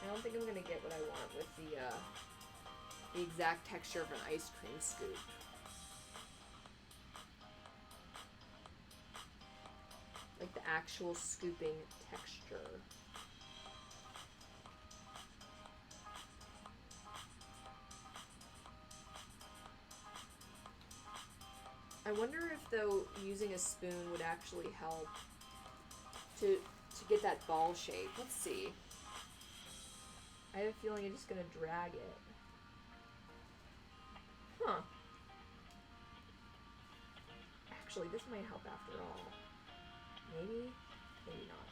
I don't think I'm gonna get what I want with the exact texture of an ice cream scoop. Like the actual scooping texture. I wonder if though using a spoon would actually help to get that ball shape. Let's see. I have a feeling I'm just gonna drag it. Huh. Actually, this might help after all. Maybe? Maybe not.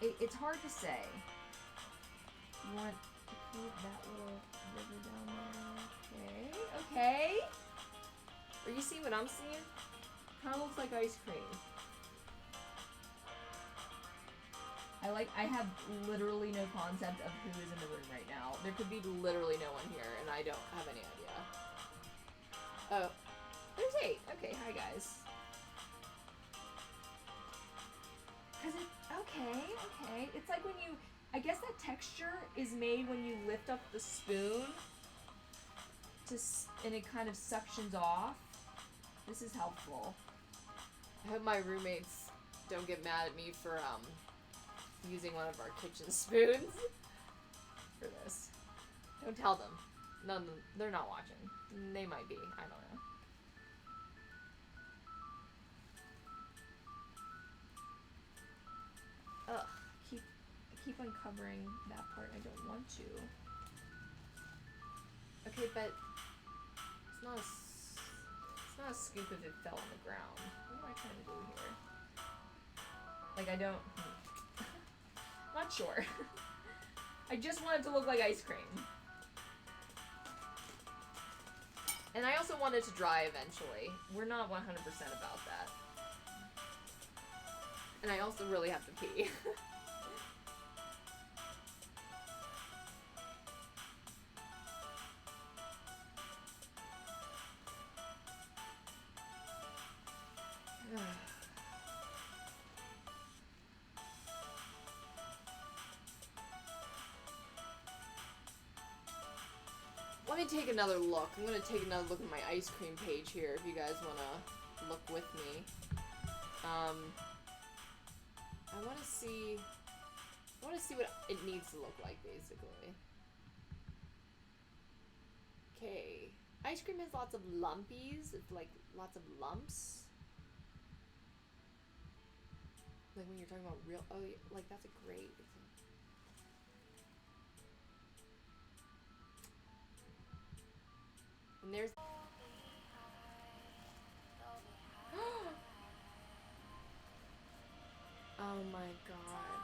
Okay. It's hard to say. You want to keep that little river down there? Okay. Are you seeing what I'm seeing? Kind of looks like ice cream. I have literally no concept of who is in the room right now. There could be literally no one here, and I don't have any idea. Oh, there's 8. Okay, hi guys. Okay. It's like when you, I guess that texture is made when you lift up the spoon and it kind of suctions off. This is helpful. I hope my roommates don't get mad at me for using one of our kitchen spoons for this. Don't tell them. None of them, they're not watching. They might be. I don't know. Ugh. I keep uncovering that part. I don't want to. Okay, but it's not a scoop if it fell on the ground. What am I trying to do here? Like I don't. Not sure. I just want it to look like ice cream. And I also want it to dry eventually. We're not 100% about that. And I also really have to pee. Let me take another look. I'm gonna take another look at my ice cream page here if you guys wanna look with me. I wanna see what it needs to look like, basically. Okay. Ice cream has lots of lumpies. It's like lots of lumps. Like when you're talking about real, oh, like that's a great example. And there's oh my god.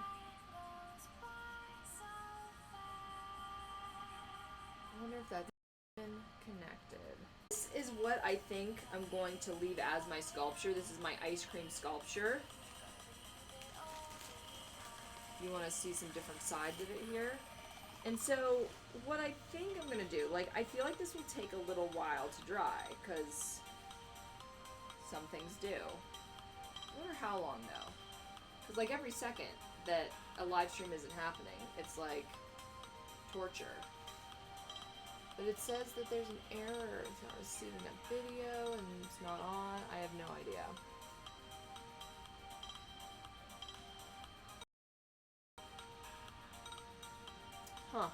I wonder if that's connected. This is what I think I'm going to leave as my sculpture. This is my ice cream sculpture. You want to see some different sides of it here. And so what I think I'm going to do, like, I feel like this will take a little while to dry, because some things do. I wonder how long, though. Because, like, every second that a live stream isn't happening, it's, like, torture. But it says that there's an error. It's not receiving that video, and it's not on. I have no idea. Huh.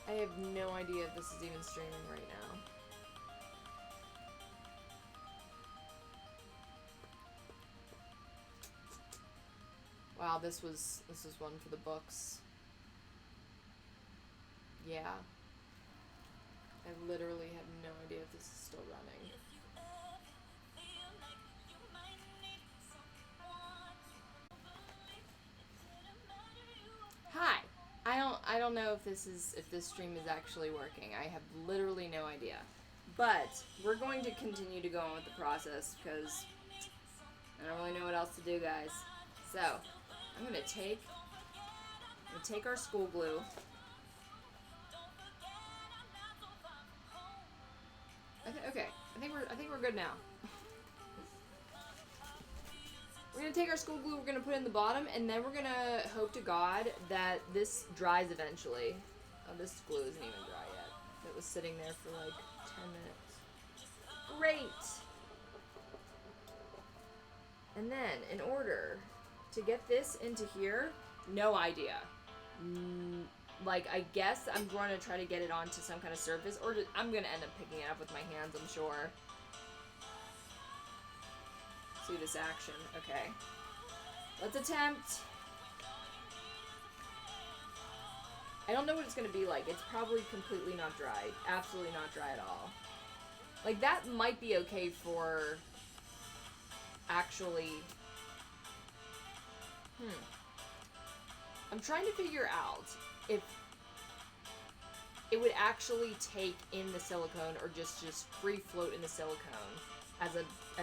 I have no idea if this is even streaming right now. Wow, this was one for the books. Yeah. I literally have no idea if this is still running. Hi. I don't know if this stream is actually working. I have literally no idea. But we're going to continue to go on with the process because I don't really know what else to do, guys. So, I'm gonna take our school glue. Okay, I think we're good now. We're gonna take our school glue, we're gonna put it in the bottom, and then we're gonna hope to God that this dries eventually. Oh, this glue isn't even dry yet. It was sitting there for like 10 minutes. Great! And then, in order to get this into here, no idea. Like, I guess I'm going to try to get it onto some kind of surface, or I'm going to end up picking it up with my hands, I'm sure. See this action. Okay. Let's attempt. I don't know what it's going to be like. It's probably completely not dry. Absolutely not dry at all. Like, that might be okay for actually... I'm trying to figure out if it would actually take in the silicone or just free float in the silicone as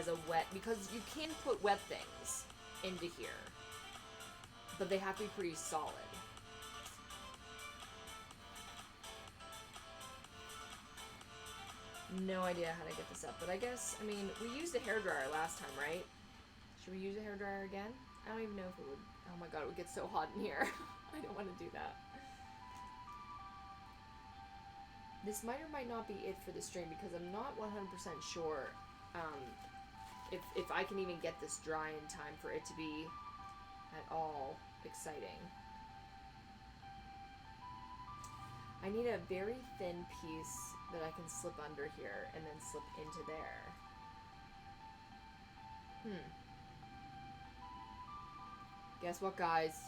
a wet, because you can put wet things into here, but they have to be pretty solid. No idea how to get this up, but I guess, I mean, we used a hairdryer last time, right? Should we use a hairdryer again? I don't even know if it would. Oh my god, it would get so hot in here. I don't want to do that. This might or might not be it for the stream, because I'm not 100% sure if I can even get this dry in time for it to be at all exciting. I need a very thin piece that I can slip under here and then slip into there. Guess what, guys?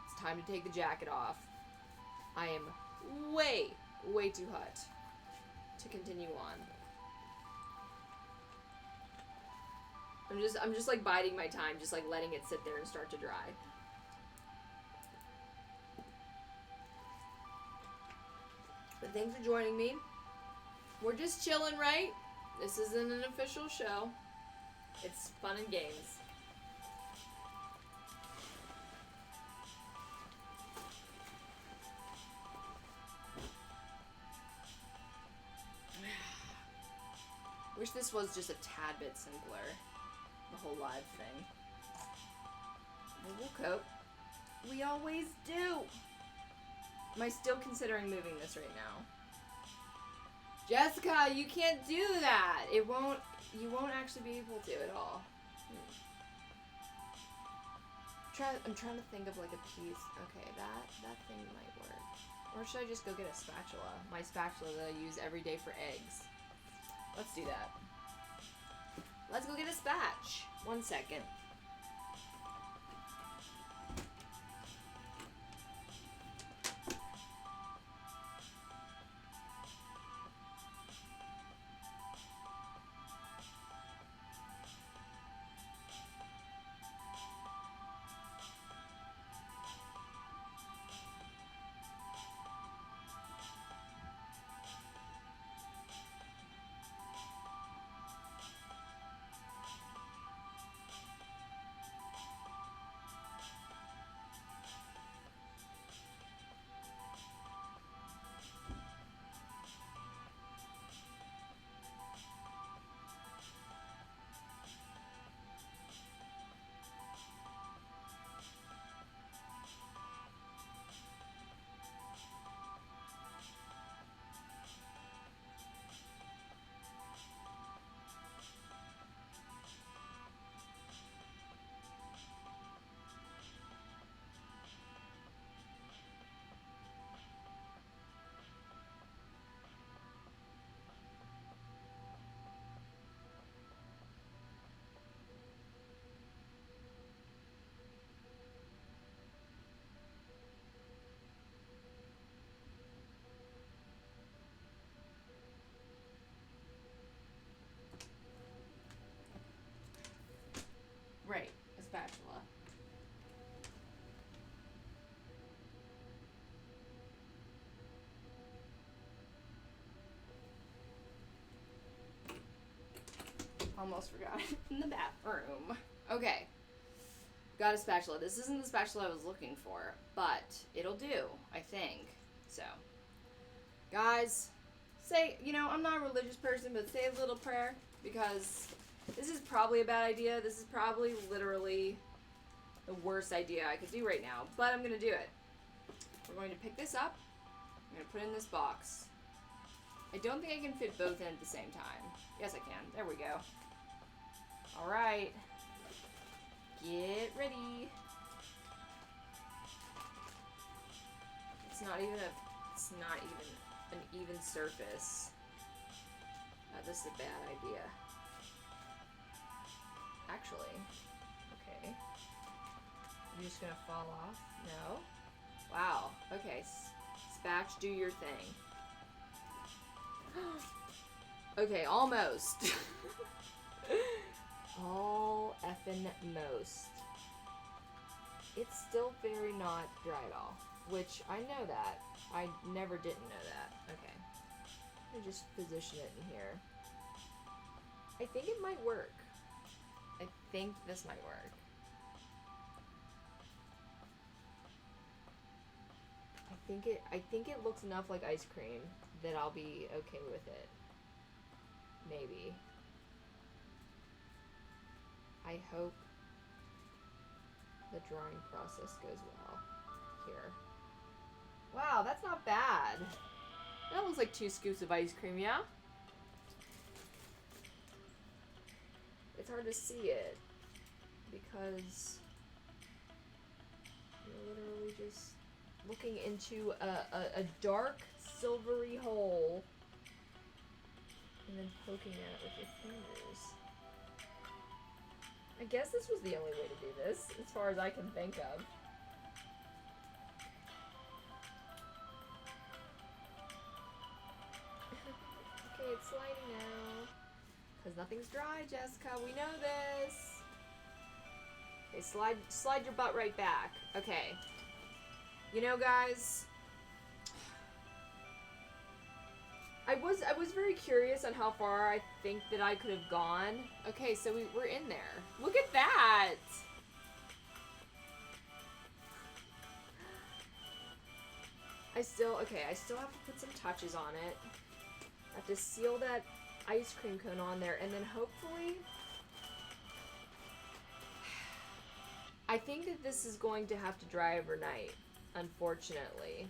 It's time to take the jacket off. I am way too hot to continue on. I'm just like biding my time, just like letting it sit there and start to dry. But thanks for joining me. We're just chilling, right? This isn't an official show. It's fun and games. Wish this was just a tad bit simpler. The whole live thing. But we'll cope. We always do. Am I still considering moving this right now? Jessica, you can't do that. You won't actually be able to at all. I'm trying to think of like a piece. Okay, that thing might work. Or should I just go get a spatula? My spatula that I use every day for eggs. Let's do that. Let's go get a spatch. 1 second. Right, a spatula. Almost forgot in the bathroom. Okay. Got a spatula. This isn't the spatula I was looking for, but it'll do, I think. So, guys, say, I'm not a religious person, but say a little prayer, because this is probably a bad idea. This is probably literally the worst idea I could do right now, but I'm going to do it. We're going to pick this up. I'm going to put it in this box. I don't think I can fit both in at the same time. Yes, I can. There we go. All right. Get ready. It's not even an even surface. This is a bad idea. Actually, okay. You're just gonna fall off? No? Wow. Okay. Spatch, do your thing. Okay, almost. All effing most. It's still very not dry at all, which I know that. I never didn't know that. Okay. Let me just position it in here. I think it might work. I think this might work. I think it looks enough like ice cream that I'll be okay with it. Maybe. I hope the drawing process goes well here. Wow, that's not bad. That looks like 2 scoops of ice cream, yeah? It's hard to see it because you're literally just looking into a dark silvery hole and then poking at it with your fingers. I guess this was the only way to do this, as far as I can think of. Okay, it's sliding now. Because nothing's dry, Jessica. We know this. Okay, slide your butt right back. Okay. You know, guys, I was very curious on how far I think that I could have gone. Okay, so we're in there. Look at that! I still have to put some touches on it. I have to seal that ice cream cone on there, and then hopefully, I think that this is going to have to dry overnight, unfortunately.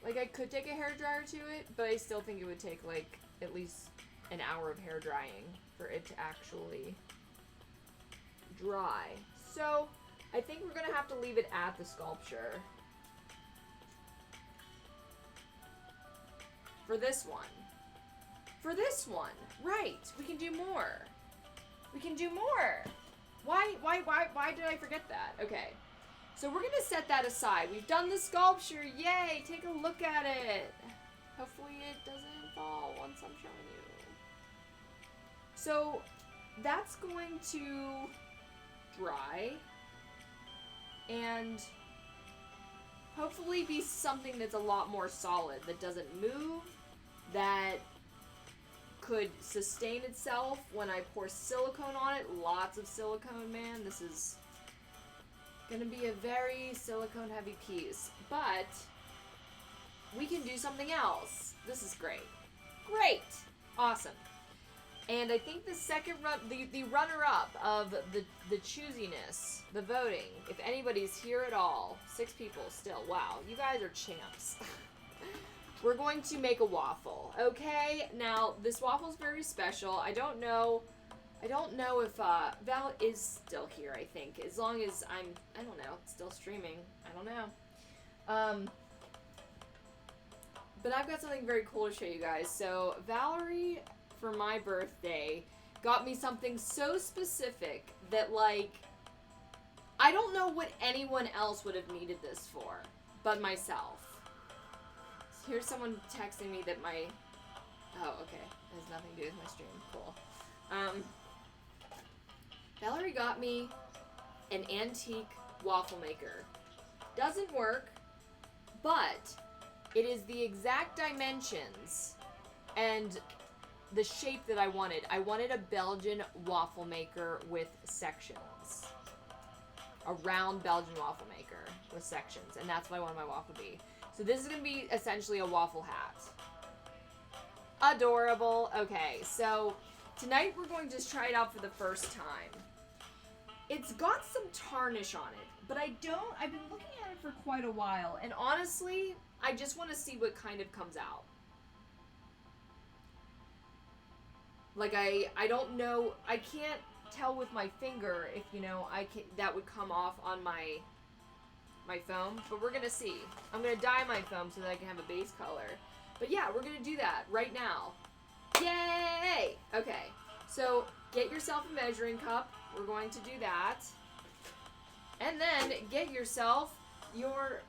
Like, I could take a hairdryer to it, but I still think it would take, like, at least an hour of hair drying for it to actually dry. So, I think we're going to have to leave it at the sculpture. For this one. For this one. Right. We can do more. We can do more. Why did I forget that? Okay. So we're going to set that aside. We've done the sculpture. Yay. Take a look at it. Hopefully it doesn't fall once I'm showing you. So that's going to dry and hopefully be something that's a lot more solid, that doesn't move, that could sustain itself when I pour silicone on it. Lots of silicone, man. This is gonna be a very silicone heavy piece, but we can do something else. This is great. Great. Awesome. And I think the second the runner-up of the choosiness, the voting, if anybody's here at all, 6 people still. Wow, you guys are champs. We're going to make a waffle, okay? Now, this waffle's very special. I don't know if Val is still here, I think. As long as I don't know, still streaming. I don't know. But I've got something very cool to show you guys. So, Valerie, for my birthday, got me something so specific that, like, I don't know what anyone else would have needed this for, but myself. So here's someone texting me that my... Oh, okay. It has nothing to do with my stream. Cool. Valerie got me an antique waffle maker. Doesn't work, but it is the exact dimensions and the shape that I wanted. I wanted a Belgian waffle maker with sections. A round Belgian waffle maker with sections. And that's what I wanted my waffle to be. So this is going to be essentially a waffle hat. Adorable. Okay, so tonight we're going to try it out for the first time. It's got some tarnish on it, but I've been looking at it for quite a while. And honestly, I just want to see what kind of comes out. Like, I don't know, I can't tell with my finger if, that would come off on my foam, but we're gonna see. I'm gonna dye my foam so that I can have a base color. But yeah, we're gonna do that right now. Yay! Okay, so get yourself a measuring cup. We're going to do that. And then get yourself your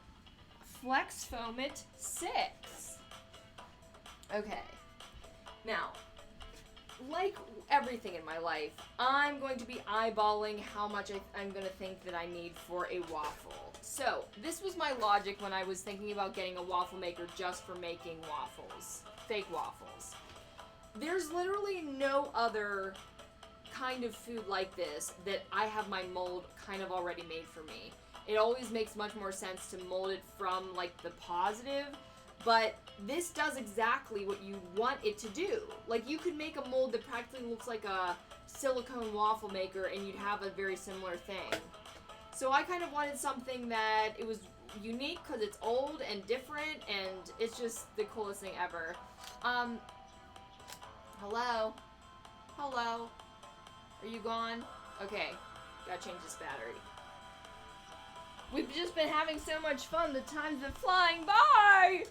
Flex Foam It 6. Okay, now, like everything in my life, I'm going to be eyeballing how much I'm going to think that I need for a waffle. So, this was my logic when I was thinking about getting a waffle maker just for making waffles. Fake waffles. There's literally no other kind of food like this that I have my mold kind of already made for me. It always makes much more sense to mold it from, like, the positive. But this does exactly what you want it to do. Like, you could make a mold that practically looks like a silicone waffle maker and you'd have a very similar thing. So I kind of wanted something that it was unique because it's old and different and it's just the coolest thing ever. Hello? Hello? Are you gone? Okay, gotta change this battery. We've just been having so much fun, the time's been flying by!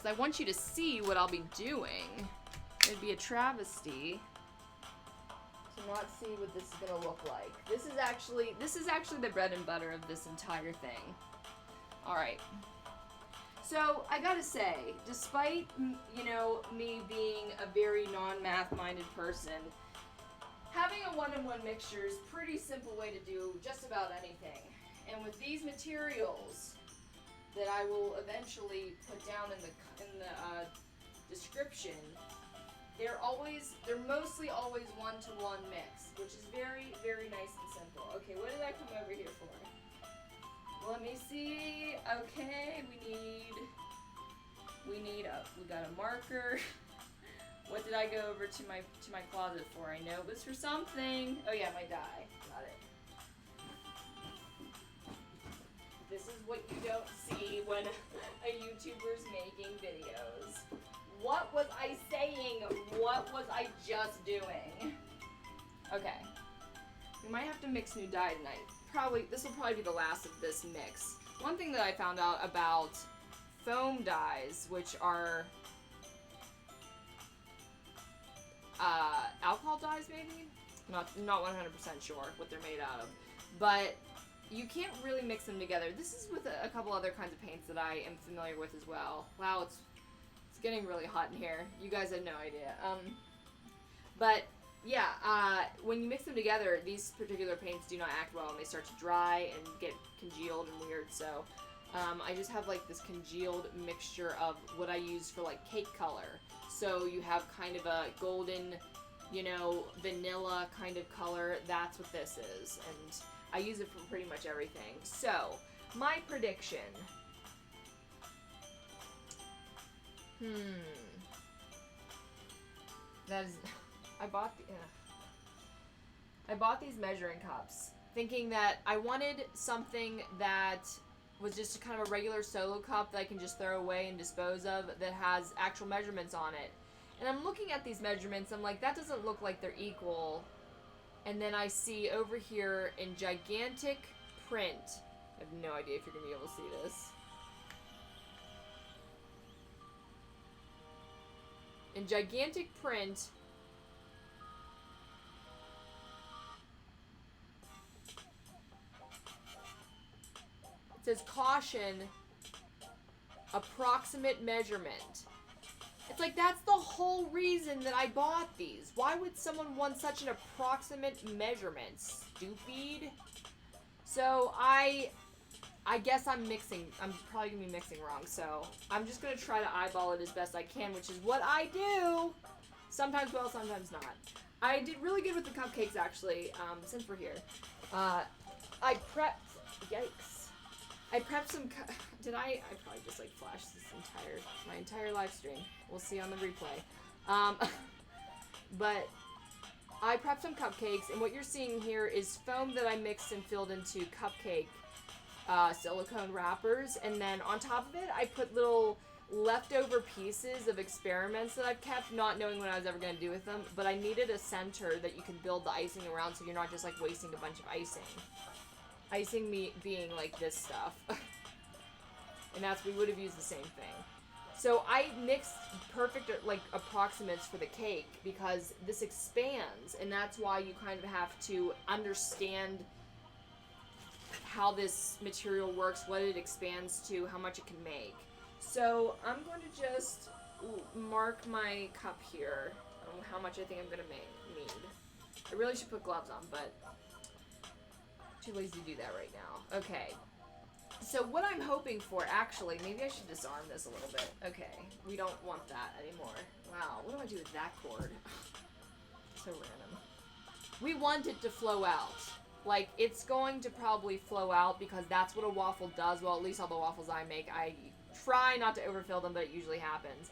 I want you to see what I'll be doing. It'd be a travesty to not see what this is gonna look like. This is actually the bread and butter of this entire thing. All right. So I gotta say, despite me being a very non-math minded person, having a one-in-one mixture is a pretty simple way to do just about anything. And with these materials that I will eventually put down in the description, they're mostly always 1-to-1 mix, which is very, very nice and simple. Okay, what did I come over here for? Let me see. Okay, we got a marker. What did I go over to my closet for? I know it was for something. Oh yeah, my dye. Got it. This is what you don't see when a YouTuber's making videos. What was I saying? What was I just doing? Okay. We might have to mix new dye tonight. This will probably be the last of this mix. One thing that I found out about foam dyes, which are alcohol dyes, maybe? Not 100% sure what they're made out of. But you can't really mix them together. This is with a couple other kinds of paints that I am familiar with as well. Wow, it's getting really hot in here. You guys have no idea. But yeah, when you mix them together, these particular paints do not act well and they start to dry and get congealed and weird. So I just have like this congealed mixture of what I use for like cake color. So you have kind of a golden, vanilla kind of color. That's what this is. And I use it for pretty much everything. So, my prediction. That is, I bought these measuring cups thinking that I wanted something that was just kind of a regular solo cup that I can just throw away and dispose of that has actual measurements on it. And I'm looking at these measurements, I'm like, that doesn't look like they're equal. And then I see over here in gigantic print, I have no idea if you're going to be able to see this. In gigantic print, it says caution, approximate measurement. It's like, that's the whole reason that I bought these. Why would someone want such an approximate measurement? Stupid. So I guess I'm probably going to be mixing wrong. So I'm just going to try to eyeball it as best I can, which is what I do. Sometimes well, sometimes not. I did really good with the cupcakes, actually, since we're here. I prepped some, I probably just like flashed my entire live stream. We'll see on the replay. But I prepped some cupcakes, and what you're seeing here is foam that I mixed and filled into cupcake silicone wrappers, and then on top of it, I put little leftover pieces of experiments that I've kept, not knowing what I was ever going to do with them, but I needed a center that you can build the icing around so you're not just like wasting a bunch of icing. Icing being like this stuff. And we would have used the same thing. So I mixed perfect like approximates for the cake because this expands, and that's why you kind of have to understand how this material works, what it expands to, how much it can make. So I'm going to just mark my cup here on how much I think I'm going to need. I really should put gloves on, but too lazy to do that right now. Okay. So what I'm hoping for, actually, maybe I should disarm this a little bit. Okay, we don't want that anymore. Wow, what do I do with that cord? So random. We want it to flow out. Like, it's going to probably flow out because that's what a waffle does. Well, at least all the waffles I make, I try not to overfill them, but it usually happens.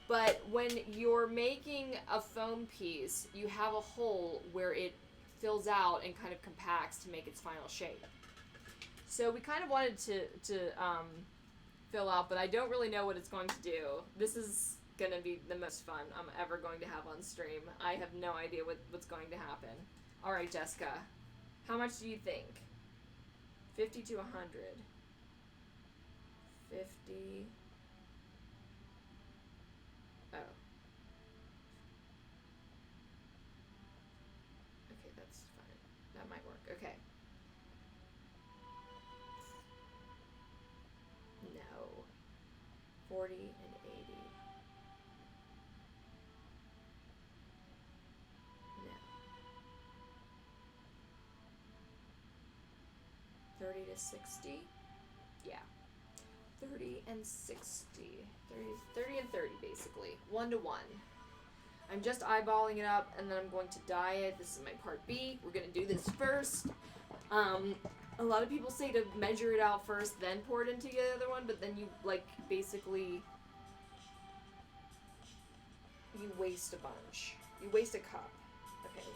But when you're making a foam piece, you have a hole where it fills out and kind of compacts to make its final shape. So we kind of wanted to fill out, but I don't really know what it's going to do. This is going to be the most fun I'm ever going to have on stream. I have no idea what's going to happen. All right, Jessica, how much do you think? 50 to 100. 50. Oh. Okay, that's fine. That might work. Okay. No. 40 and 80. No. 30 to 60? Yeah. 30 and 60. 30 and 30, basically. 1 to 1. I'm just eyeballing it up, and then I'm going to dye it. This is my part B. We're going to do this first. A lot of people say to measure it out first, then pour it into the other one, but then you, like, basically, you waste a bunch. You waste a cup. Okay.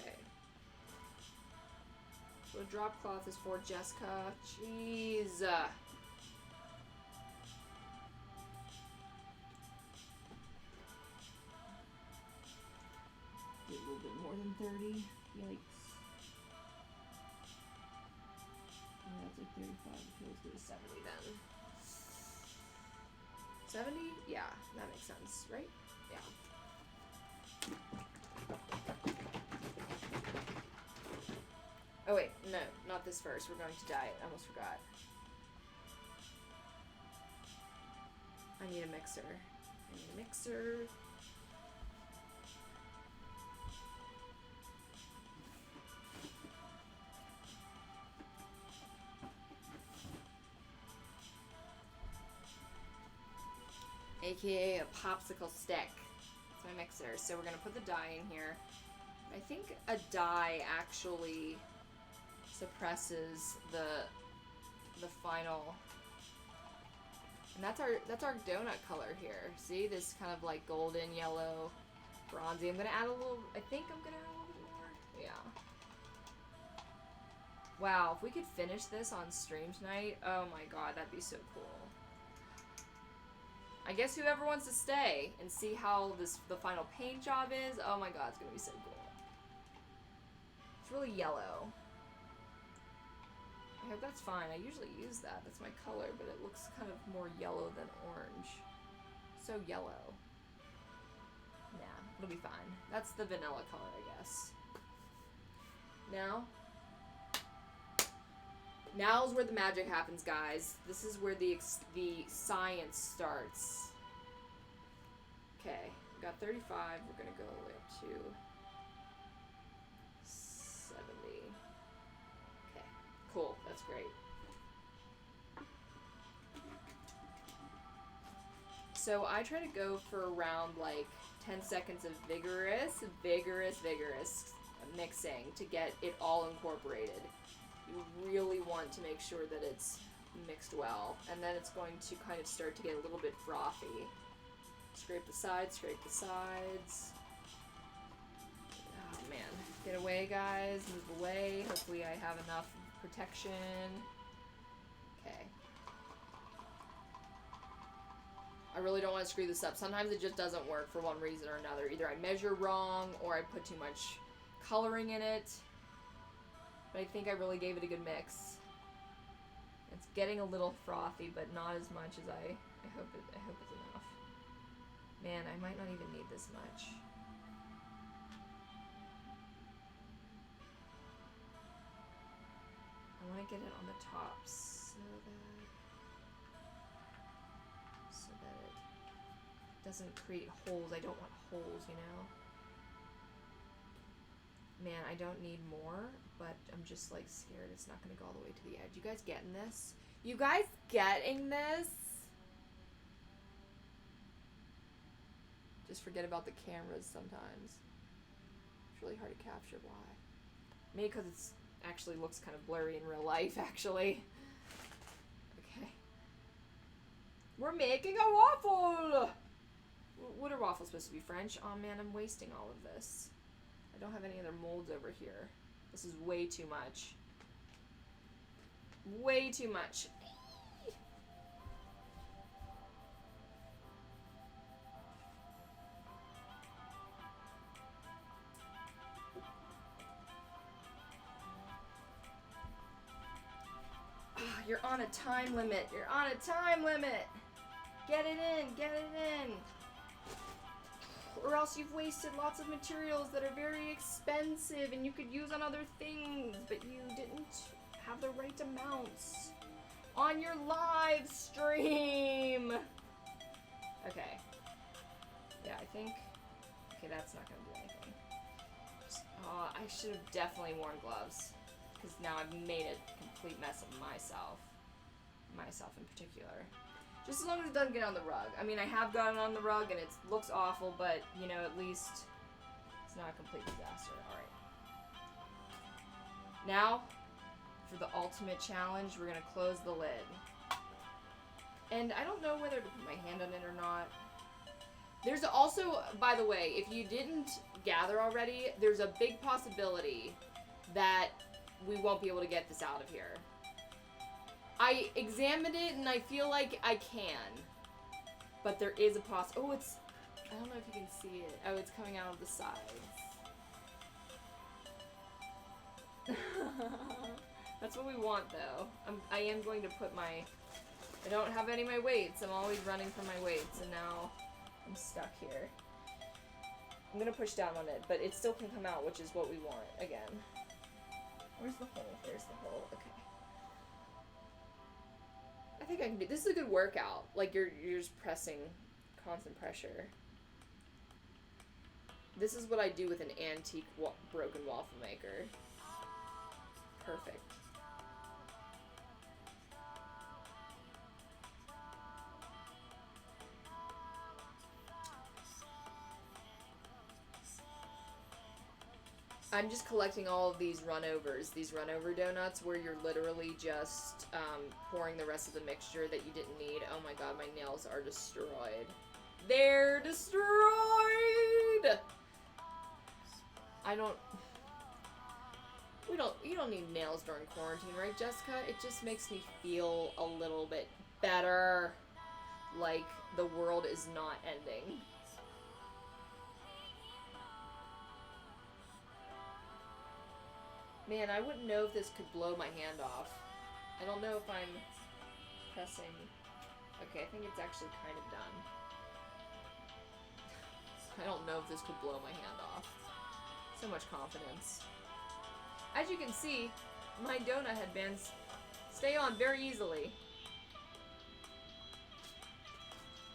Okay. So a drop cloth is for Jessica. Jeez. A little bit more than 30. Yikes. Yeah, that's like 35. Okay, let's do a 70 then. 70? Yeah, that makes sense, right? Yeah. Oh wait, no, not this first. We're going to dye it. I almost forgot. I need a mixer. I need a mixer. AKA a popsicle stick. That's my mixer. So we're gonna put the dye in here. I think a dye actually suppresses the final. And that's our donut color here. See, this kind of like golden yellow, bronzy. I'm gonna add a little. I think I'm gonna add a little bit more. Yeah. Wow, if we could finish this on stream tonight, oh my god, that'd be so cool. I guess whoever wants to stay and see how the final paint job is, oh my god, it's gonna be so cool. It's really yellow. I hope that's fine. I usually use that. That's my color, but it looks kind of more yellow than orange. So yellow. Yeah, it'll be fine. That's the vanilla color, I guess. Now's where the magic happens, guys. This is where the science starts. Okay, we got 35. We're gonna go to 70. Okay, cool. That's great. So I try to go for around like 10 seconds of vigorous mixing to get it all incorporated. You really want to make sure that it's mixed well, and then it's going to kind of start to get a little bit frothy. Scrape the sides, Oh man, get away guys, move away. Hopefully I have enough protection. Okay. I really don't want to screw this up. Sometimes it just doesn't work for one reason or another. Either I measure wrong or I put too much coloring in it. But I think I really gave it a good mix. It's getting a little frothy, but not as much as I hope it's enough. Man, I might not even need this much. I want to get it on the top so that it doesn't create holes. I don't want holes, you know? Man, I don't need more, but I'm just like scared it's not gonna go all the way to the edge. You guys getting this? You guys getting this? Just forget about the cameras sometimes. It's really hard to capture. Why? Maybe because it's actually looks kind of blurry in real life, actually. Okay. We're making a waffle! What are waffles supposed to be? French? Oh man, I'm wasting all of this. I don't have any other molds over here. This is way too much. Way too much. You're on a time limit. You're on a time limit. Get it in. Get it in. Or else you've wasted lots of materials that are very expensive and you could use on other things, but you didn't have the right amounts on your live stream. Okay. Yeah, I think... Okay, that's not going to do anything. I should have definitely worn gloves, because now I've made a complete mess of myself. myself in particular. Just as long as it doesn't get on the rug. I mean, I have gotten on the rug and it looks awful, but, you know, at least it's not a complete disaster. Alright. Now, for the ultimate challenge, we're going to close the lid. And I don't know whether to put my hand on it or not. There's also, by the way, if you didn't gather already, there's a big possibility that we won't be able to get this out of here. I examined it and I feel like I can. But there is a oh, it's, I don't know if you can see it. Oh, it's coming out of the sides. That's what we want, though. I am going to put my... I don't have any of my weights. I'm always running for my weights, and now I'm stuck here. I'm going to push down on it, but it still can come out, which is what we want, again. Where's the hole? There's the hole. Okay. I think I can do... This is a good workout. Like, you're just pressing constant pressure. This is what I do with an antique broken waffle maker. Perfect. I'm just collecting all of these run-overs, these run-over donuts where you're literally just pouring the rest of the mixture that you didn't need. Oh my god, my nails are destroyed. They're destroyed! You don't need nails during quarantine, right, Jessica? It just makes me feel a little bit better, like the world is not ending. Man, I wouldn't know if this could blow my hand off. I don't know if I'm pressing... Okay, I think it's actually kind of done. I don't know if this could blow my hand off. So much confidence. As you can see, my donut headbands stay on very easily.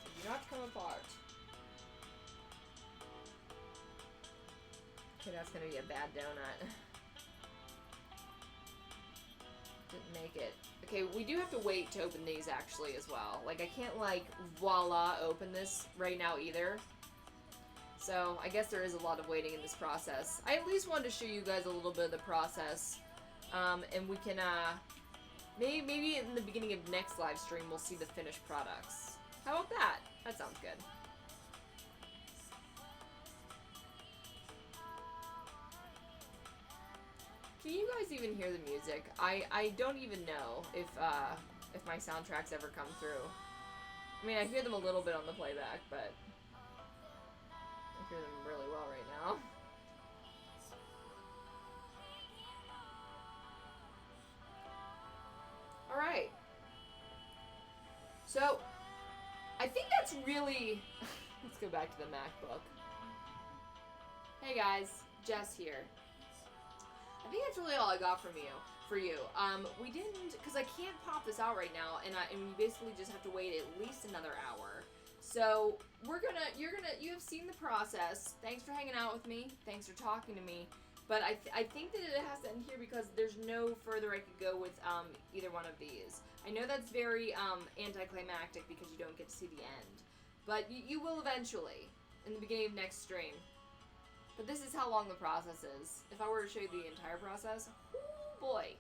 They do not come apart. Okay, that's gonna be a bad donut. Didn't make it. Okay, we do have to wait to open these actually as well. Like, I can't like, voila, open this right now either. So, I guess there is a lot of waiting in this process. I at least wanted to show you guys a little bit of the process. And we can, maybe in the beginning of next live stream, we'll see the finished products. How about that? That sounds good. Can you guys even hear the music? I don't even know if my soundtracks ever come through. I mean, I hear them a little bit on the playback, but I hear them really well right now. Alright. So, I think that's really... Let's go back to the MacBook. Hey guys, Jess here. I think that's really all I got for you. We didn't, because I can't pop this out right now, and you basically just have to wait at least another hour. So, you have seen the process. Thanks for hanging out with me. Thanks for talking to me. But I think that it has to end here because there's no further I could go with either one of these. I know that's very anticlimactic because you don't get to see the end. But you will eventually, in the beginning of next stream. But this is how long the process is. If I were to show you the entire process, oh boy.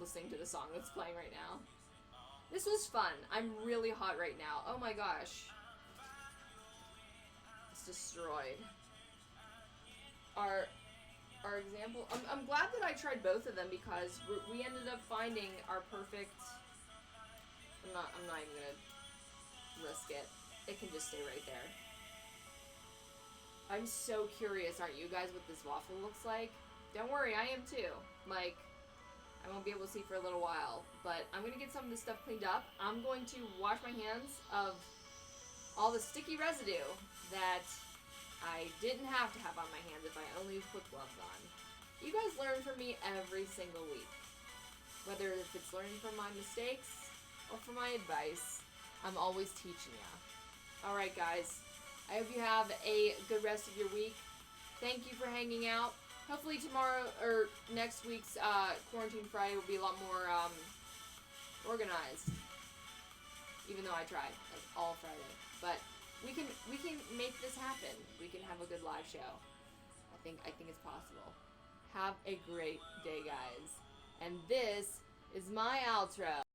Listening to the song that's playing right now. This was fun. I'm really hot right now. Oh my gosh. It's destroyed. Our example... I'm glad that I tried both of them because we ended up finding our perfect... I'm not even gonna risk it. It can just stay right there. I'm so curious, aren't you guys, what this waffle looks like? Don't worry, I am too. Like, I won't be able to see for a little while, but I'm going to get some of this stuff cleaned up. I'm going to wash my hands of all the sticky residue that I didn't have to have on my hands if I only put gloves on. You guys learn from me every single week. Whether if it's learning from my mistakes or from my advice, I'm always teaching you. Alright guys, I hope you have a good rest of your week. Thank you for hanging out. Hopefully tomorrow or next week's Quarantine Friday will be a lot more organized. Even though I tried like all Friday, but we can make this happen. We can have a good live show. I think it's possible. Have a great day, guys. And this is my outro.